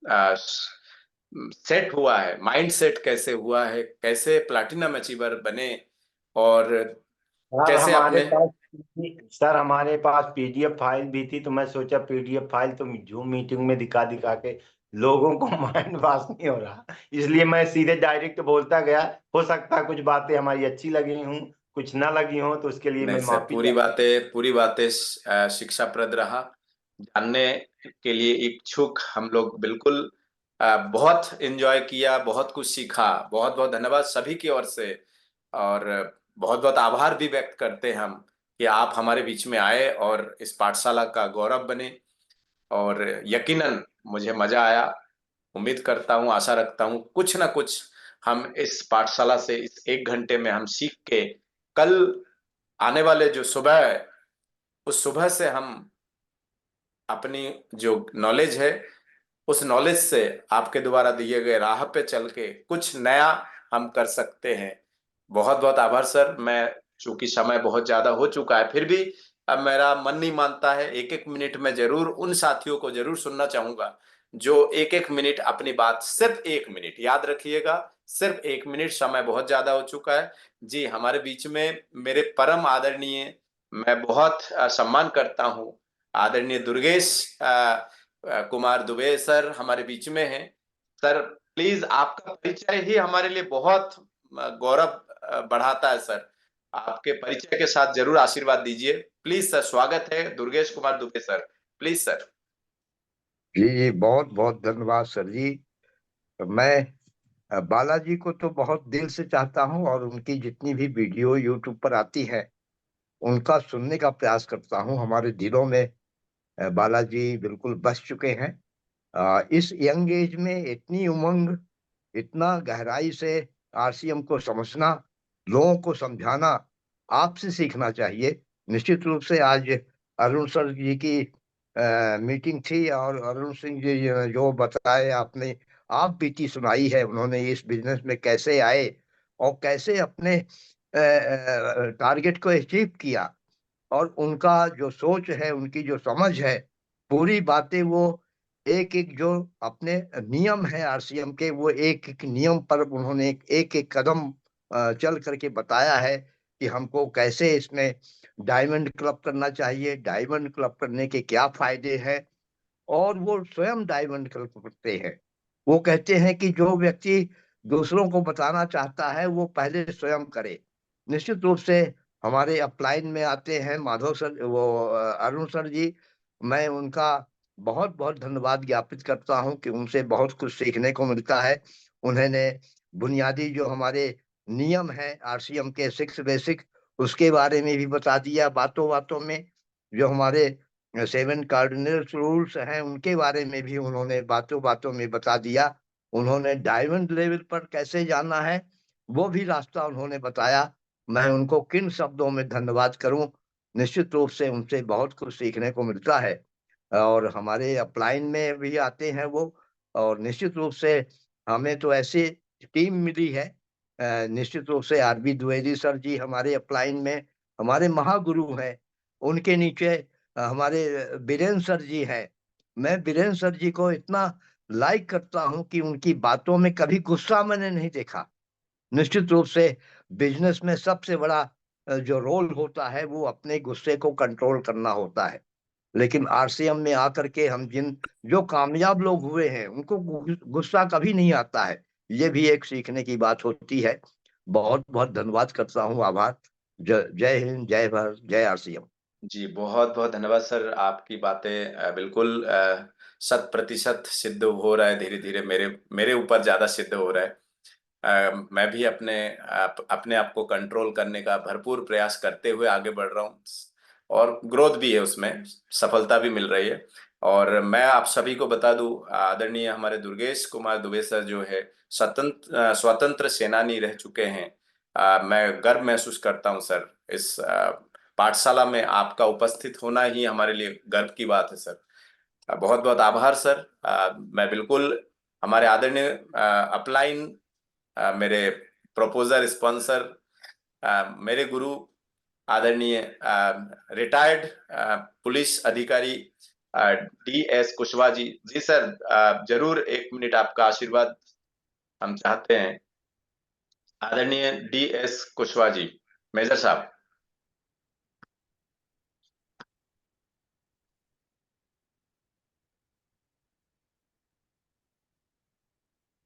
सेट हुआ है, माइंड सेट कैसे हुआ है, कैसे प्लैटिनम अचीवर बने और सर कैसे हमारे आपने। पास सर हमारे पास पीडीएफ फाइल भी थी, तो मैं सोचा पीडीएफ फाइल तो जूम मीटिंग में दिखा दिखा के लोगों को माइंड वाश नहीं हो रहा, इसलिए मैं सीधे डायरेक्ट बोलता गया। हो सकता है कुछ बातें हमारी अच्छी लगी हूँ, कुछ ना लगी हो तो उसके लिए नहीं मैं सर, माफी पूरी बातें शिक्षाप्रद रहा। जानने के लिए इच्छुक हम लोग बिल्कुल बहुत एंजॉय किया, बहुत कुछ सीखा। बहुत बहुत धन्यवाद सभी की ओर से। और बहुत बहुत आभार भी व्यक्त करते हैं हम कि आप हमारे बीच में आए और इस पाठशाला का गौरव बने। और यकीनन मुझे मजा आया। उम्मीद करता हूँ, आशा रखता हूँ कुछ ना कुछ हम इस पाठशाला से इस 1 घंटे में हम सीख के कल आने वाले जो सुबह है, उस सुबह से हम अपनी जो नॉलेज है, उस नॉलेज से आपके द्वारा दिए गए राह पे चल के कुछ नया हम कर सकते हैं। बहुत बहुत आभार सर। मैं चूंकि समय बहुत ज्यादा हो चुका है, फिर भी अब मेरा मन नहीं मानता है। एक एक मिनट में जरूर उन साथियों को जरूर सुनना चाहूंगा जो एक एक मिनट अपनी बात, सिर्फ 1 मिनट, याद रखिएगा, सिर्फ 1 मिनट। समय बहुत ज्यादा हो चुका है। जी, हमारे बीच में मेरे परम आदरणीय, मैं बहुत सम्मान करता हूँ, आदरणीय दुर्गेश कुमार दुबे सर हमारे बीच में हैं। सर प्लीज, आपका परिचय ही हमारे लिए बहुत गौरव बढ़ाता है सर। आपके परिचय के साथ जरूर आशीर्वाद दीजिए प्लीज सर। स्वागत है Durgesh Kumar Dubey sir, please sir. जी जी, बहुत बहुत धन्यवाद सर जी। मैं बालाजी को तो बहुत दिल से चाहता हूं और उनकी जितनी भी वीडियो यूट्यूब पर आती है उनका सुनने का प्रयास करता हूं। हमारे दिलों में बालाजी बिल्कुल बस चुके हैं। इस यंग एज में इतनी उमंग, इतना गहराई से आरसीएम को समझना, लोगों को समझाना आपसे सीखना चाहिए। निश्चित रूप से आज अरुण सर जी की मीटिंग थी और अरुण सिंह जी जो बताए आपने, आप बीती सुनाई है उन्होंने इस बिजनेस में कैसे आए और कैसे अपने टारगेट को अचीव किया। और उनका जो सोच है, उनकी जो समझ है, पूरी बातें वो एक एक जो अपने नियम है आरसीएम के, वो एक एक नियम पर उन्होंने एक एक कदम चल करके बताया है कि हमको कैसे इसमें डायमंड क्लब करना चाहिए, डायमंड क्लब करने के क्या फायदे हैं। और वो स्वयं डायमंड क्लब करते हैं। वो कहते हैं कि जो व्यक्ति दूसरों को बताना चाहता है वो पहले स्वयं करे। निश्चित रूप से हमारे अपलाइन में आते हैं माधव सर, वो अरुण सर जी। मैं उनका बहुत बहुत धन्यवाद ज्ञापित करता हूं कि उनसे बहुत कुछ सीखने को मिलता है। उन्होंने बुनियादी जो हमारे नियम है आरसीएम के 6 बेसिक, उसके बारे में भी बता दिया बातों बातों में। जो हमारे 7 कार्डिनल रूल्स हैं उनके बारे में भी उन्होंने बातों बातों में बता दिया। उन्होंने डायमंड लेवल पर कैसे जाना है वो भी रास्ता उन्होंने बताया। मैं उनको किन शब्दों में धन्यवाद करूं। निश्चित रूप से उनसे बहुत कुछ सीखने को मिलता है। और हमारे अपलाइन में भी आते हैं वो। और निश्चित रूप से हमें तो ऐसी टीम मिली है। निश्चित रूप से आरबी द्विवेदी सर जी हमारे अपलाइन में हमारे महागुरु हैं। उनके नीचे हमारे बीरेन सर जी हैं। मैं बीरेन सर जी को इतना लाइक करता हूं कि उनकी बातों में कभी गुस्सा मैंने नहीं देखा। निश्चित रूप से बिजनेस में सबसे बड़ा जो रोल होता है वो अपने गुस्से को कंट्रोल करना होता है। लेकिन आरसीएम में आकर के हम जिन जो कामयाब लोग हुए हैं उनको गुस्सा कभी नहीं आता है। ये भी एक सीखने की बात होती है। बहुत बहुत धन्यवाद करता हूँ, आभार। जय हिंद, जय भारत, जय आरसीएम। जी, बहुत बहुत धन्यवाद सर। आपकी बातें बिल्कुल 100% सिद्ध हो रहा है। धीरे धीरे मेरे मेरे ऊपर ज्यादा सिद्ध हो रहा है। मैं भी अपने आप को कंट्रोल करने का भरपूर प्रयास करते हुए आगे बढ़ रहा हूँ। और ग्रोथ भी है, उसमें सफलता भी मिल रही है। और मैं आप सभी को बता दूं, आदरणीय हमारे दुर्गेश कुमार दुबे सर जो है स्वतंत्र सेनानी रह चुके हैं। मैं गर्व महसूस करता हूं सर। इस पाठशाला में आपका उपस्थित होना ही हमारे लिए गर्व की बात है सर। बहुत बहुत आभार सर। मैं बिल्कुल हमारे आदरणीय अपलाइन, मेरे प्रपोजर स्पॉन्सर, मेरे गुरु, आदरणीय रिटायर्ड पुलिस अधिकारी DS कुशवाहा जी। जी सर, जरूर 1 मिनट आपका आशीर्वाद हम चाहते हैं। आदरणीय DS कुशवाहा जी, मेजर साहब।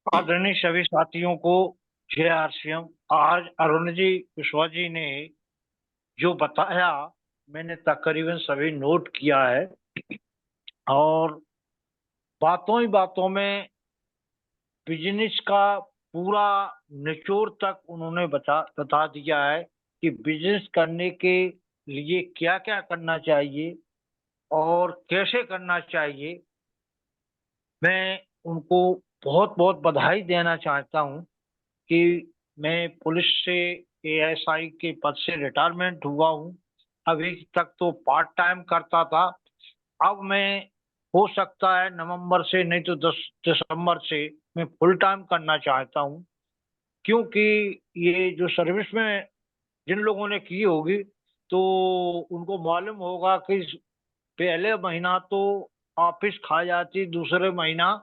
आदरणीय सभी साथियों को जय आरसीएम। आज अरुण जी कुशवाहा जी ने जो बताया मैंने तकरीबन सभी नोट किया है, और बातों ही बातों में बिजनेस का पूरा निचोड़ तक उन्होंने बता दिया है कि बिजनेस करने के लिए क्या क्या करना चाहिए और कैसे करना चाहिए। मैं उनको बहुत बहुत बधाई देना चाहता हूँ कि मैं पुलिस से एएसआई के पद से रिटायरमेंट हुआ हूँ। अभी तक तो पार्ट टाइम करता था, अब मैं हो सकता है नवंबर से नहीं तो 10 दिसंबर से मैं फुल टाइम करना चाहता हूँ, क्योंकि ये जो सर्विस में जिन लोगों ने की होगी तो उनको मालूम होगा कि पहले महीना तो ऑफिस खा जाती, दूसरे महीना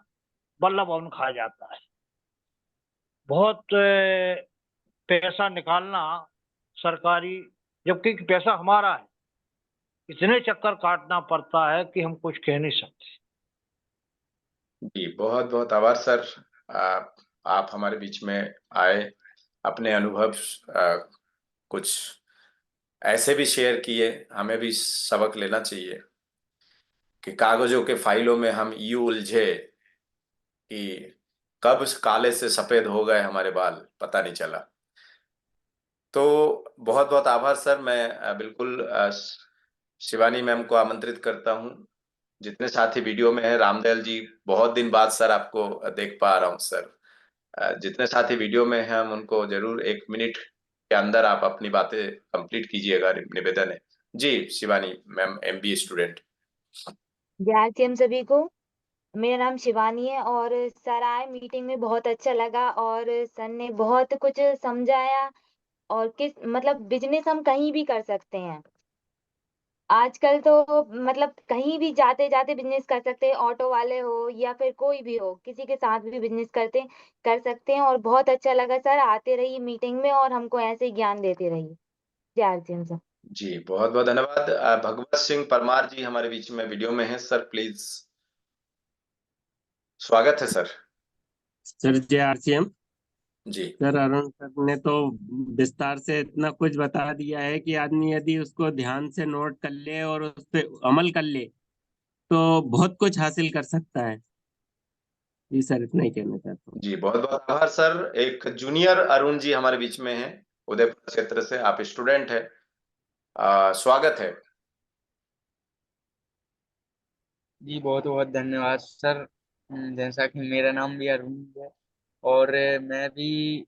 बल्लभ भवन खा जाता है। बहुत पैसा निकालना सरकारी, जबकि पैसा हमारा है, इतने चक्कर काटना पड़ता है कि हम कुछ कह नहीं सकते। जी बहुत बहुत आभार सर, आप हमारे बीच में आए, अपने अनुभव कुछ ऐसे भी शेयर किए। हमें भी सबक लेना चाहिए कि कागजों के फाइलों में हम यूं उलझे कि कब काले से सफेद हो गए हमारे बाल, पता नहीं चला। तो बहुत बहुत आभार सर। मैं बिल्कुल शिवानी मैम को आमंत्रित करता हूँ। जितने साथी वीडियो में है, रामदयाल जी बहुत दिन बाद सर आपको देख पा रहा हूँ सर। जितने साथी वीडियो में हैं हम उनको जरूर 1 मिनट के अंदर आप अपनी बातें कंप्लीट कीजिएगा, निवेदन है। जी शिवानी मैम, एमबीए स्टूडेंट। विद्यार्थी हम सभी को, मेरा नाम शिवानी है और सर आए मीटिंग में बहुत अच्छा लगा और सर ने बहुत कुछ समझाया और किस मतलब बिजनेस हम कहीं भी कर सकते हैं। आजकल तो मतलब कहीं भी जाते जाते बिजनेस कर सकते हैं, ऑटो वाले हो या फिर कोई भी हो, किसी के साथ भी बिजनेस कर सकते हैं। और बहुत अच्छा लगा सर, आते रहिए मीटिंग में और हमको ऐसे ही ज्ञान देते रहिए। विद्यार्थी हम सब। जी बहुत बहुत धन्यवाद। भगवत सिंह परमार जी हमारे बीच में वीडियो में है सर, प्लीज। स्वागत है सर। सर जय आरसीएम। जी सर अरुण सर ने तो विस्तार से इतना कुछ बता दिया है कि आदमी यदि उसको ध्यान से नोट कर ले और उस पे अमल कर ले तो बहुत कुछ हासिल कर सकता है। जी सर, इतना ही कहना चाहता हूँ। जी बहुत बहुत आभार सर। एक जूनियर अरुण जी हमारे बीच में है, उदयपुर क्षेत्र से। आप स्टूडेंट है, स्वागत है। जी बहुत बहुत धन्यवाद सर। जैसा कि मेरा नाम भी अरुण है और मैं भी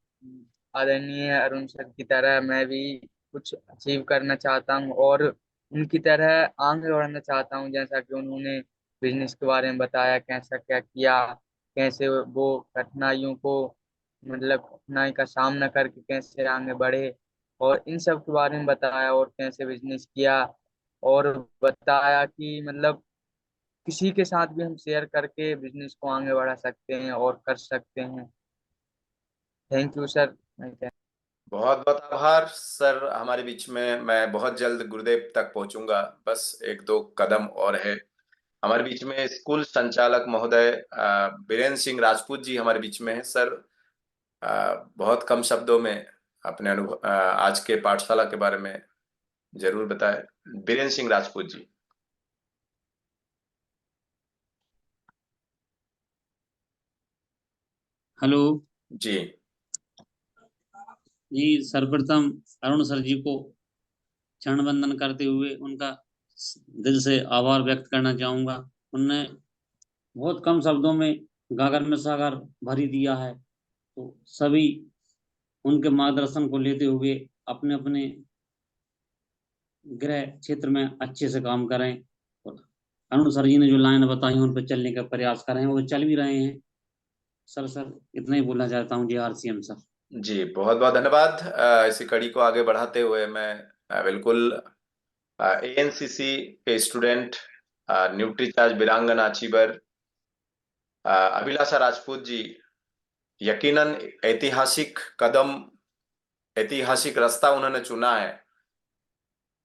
आदरणीय अरुण सर की तरह मैं भी कुछ अचीव करना चाहता हूँ और उनकी तरह आगे बढ़ना चाहता हूँ। जैसा कि उन्होंने बिजनेस के बारे में बताया, कैसा क्या किया, कैसे वो कठिनाइयों को मतलब कठिनाई का सामना करके कैसे आगे बढ़े, और इन सब के बारे में बताया और कैसे बिजनेस किया। और बताया कि मतलब किसी के साथ भी हम शेयर करके बिजनेस को आगे बढ़ा सकते हैं और कर सकते हैं। Thank you sir. बहुत बहुत आभार सर हमारे बीच में। मैं बहुत जल्द गुरुदेव तक पहुंचूंगा, बस 1-2 कदम और है। हमारे बीच में स्कूल संचालक महोदय बीरेन्द्र सिंह राजपूत जी हमारे बीच में है सर। बहुत कम शब्दों में अपने अनुभव आज के पाठशाला के बारे में जरूर बताएं। बीरेन्द्र सिंह राजपूत जी। हेलो जी जी। सर्वप्रथम अरुण सर जी को चरण वंदन करते हुए उनका दिल से आभार व्यक्त करना चाहूँगा। उनने बहुत कम शब्दों में गागर में सागर भरी दिया है, तो सभी उनके मार्गदर्शन को लेते हुए अपने अपने गृह क्षेत्र में अच्छे से काम करें और अरुण सर जी ने जो लाइन बताई उन पर चलने का प्रयास करें, वो चल भी रहे हैं। सर इतना ही बोलना चाहता हूँ। जी आरसीएम सर। जी बहुत बहुत धन्यवाद। इसी कड़ी को आगे बढ़ाते हुए मैं बिल्कुल एएनसीसी के स्टूडेंट न्यूट्रीचार्ज वीरांगना अचीवर अभिलाषा राजपूत जी, यकीनन ऐतिहासिक कदम, ऐतिहासिक रास्ता उन्होंने चुना है।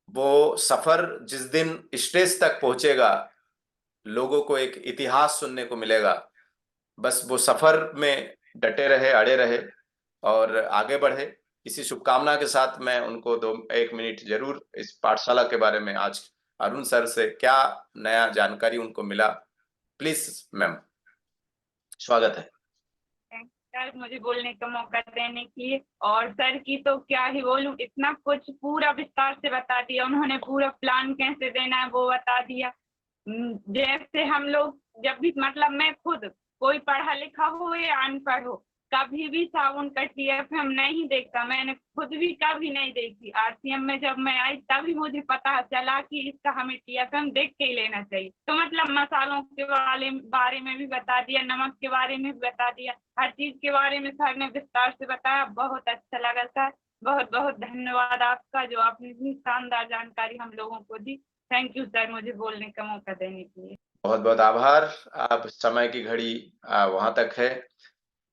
वो सफर जिस दिन स्टेज तक पहुंचेगा, लोगों को एक इतिहास सुनने को मिलेगा। बस वो सफर में डटे रहे, अड़े रहे और आगे बढ़े, इसी शुभकामना के साथ मैं उनको 1 मिनट जरूर इस पाठशाला के बारे में आज अरुण सर से क्या नया जानकारी उनको मिला, प्लीज मैम, स्वागत है। सर मुझे बोलने का मौका देने की, और सर की तो क्या ही बोलूं, इतना कुछ पूरा विस्तार से बता दिया उन्होंने, पूरा प्लान कैसे देना है वो बता दिया। जैसे हम लोग जब भी, मतलब मैं खुद, कोई पढ़ा लिखा हो या अनपढ़ हो, कभी भी सावन का TFM नहीं देखता, मैंने खुद भी कभी नहीं देखी। RCM में जब मैं आई तभी मुझे पता चला कि इसका हमें TFM देख के ही लेना चाहिए। तो मतलब मसालों के बारे में भी बता दिया, नमक के बारे में भी बता दिया, हर चीज के बारे में सर ने विस्तार से बताया। बहुत अच्छा लगा सर, बहुत बहुत धन्यवाद आपका, जो आपने इतनी शानदार जानकारी हम लोगों को दी। थैंक यू सर, मुझे बोलने का मौका देने के लिए। बहुत बहुत आभार। अब समय की घड़ी वहां तक है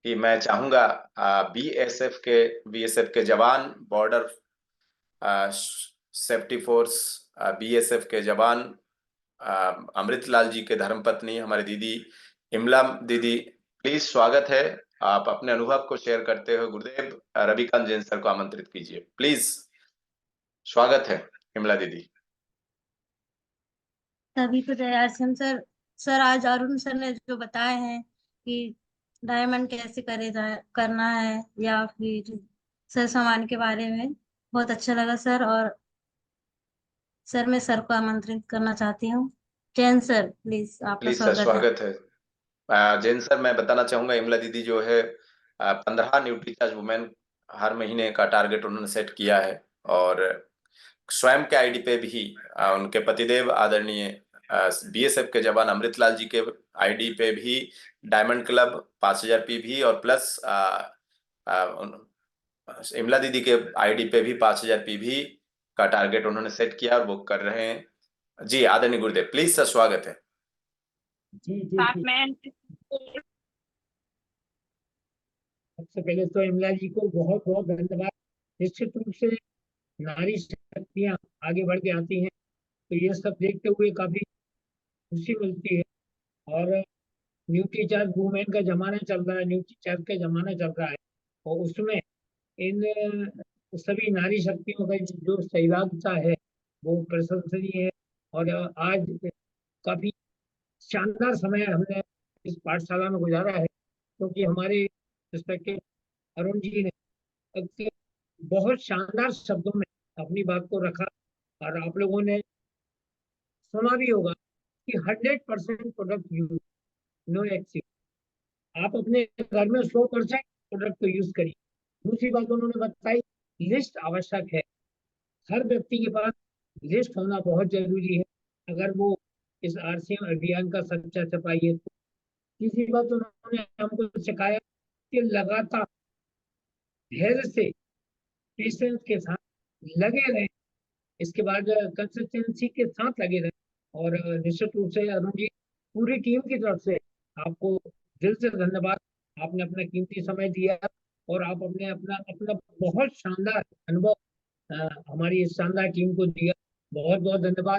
कि मैं चाहूंगा BSF के जवान, बॉर्डर सेफ्टी फोर्स BSF के जवान अमृतलाल जी के धर्मपत्नी हमारी दीदी इमला दीदी, प्लीज स्वागत है। आप अपने अनुभव को शेयर करते हुए गुरुदेव रविकांत जैन सर को आमंत्रित कीजिए, प्लीज स्वागत है इमला दीदी। सभी को जय RCM सर। सर आज अरुण सर ने जो बताए हैं कि डायमंड कैसे करना है, या फिर सर सामान के बारे में, बहुत अच्छा लगा सर। और सर मैं सर को आमंत्रित करना चाहती हूँ। जैन सर प्लीज, आपका प्लीज सर स्वागत है। स्वागत है। जैन सर, मैं बताना चाहूंगा इमला दीदी जो है 15 न्यूट्रीचार्ज वुमेन हर महीने का टारगेट उन्होंने सेट किया है, और स्वयं के आईडी पे भी उनके पतिदेव आदरणीय BSF के जवान अमृतलाल जी के आईडी पे भी डायमंड क्लब 5000 PV और प्लस इमला दीदी के आईडी पे भी 5000 PV का टारगेट उन्होंने सेट किया और वो कर रहे हैं। जी आदरणीय गुरुदेव, प्लीज सर स्वागत है। जी सबसे पहले तो इमला जी को बहुत बहुत धन्यवाद। निश्चित रूप से नारी शक्तियां आगे बढ़ के आती हैं, तो ये सब देखते हुए काफी खुशी मिलती है। और न्यूट्रीचार्ज वुमेन का जमाना चल रहा है, न्यूट्रीचार्ज का जमाना चल रहा है, और उसमें इन सभी नारी शक्तियों का जो सहभागिता है वो प्रशंसनीय है। और आज काफी शानदार समय हमने इस पाठशाला में गुजारा है, क्योंकि हमारे रिस्पेक्टेड अरुण जी ने एक बहुत शानदार शब्दों में अपनी बात को रखा, और आप लोगों ने सुना भी होगा कि 100% प्रोडक्ट यूज, नो एक्सेप्ट। आप अपने घर में 100% प्रोडक्ट को यूज करिए। दूसरी बात उन्होंने बताई, लिस्ट आवश्यक है। हर व्यक्ति के पास लिस्ट होना बहुत जरूरी है, अगर वो इस RCM अभियान का सच्चा सिपाही है। तीसरी बात उन्होंने हमको सिखाया कि लगातार धैर्य से, पेशेंस के साथ लगे रहें, इसके बाद कंसिस्टेंसी के साथ लगे रहें। और निश्चित रूप से अरुण जी, पूरी टीम की तरफ से आपको दिल से धन्यवाद। आपने अपना कीमती समय दिया, और आप अपने अपना बहुत शानदार अनुभव हमारी इस शानदार टीम को दिया। बहुत बहुत धन्यवाद।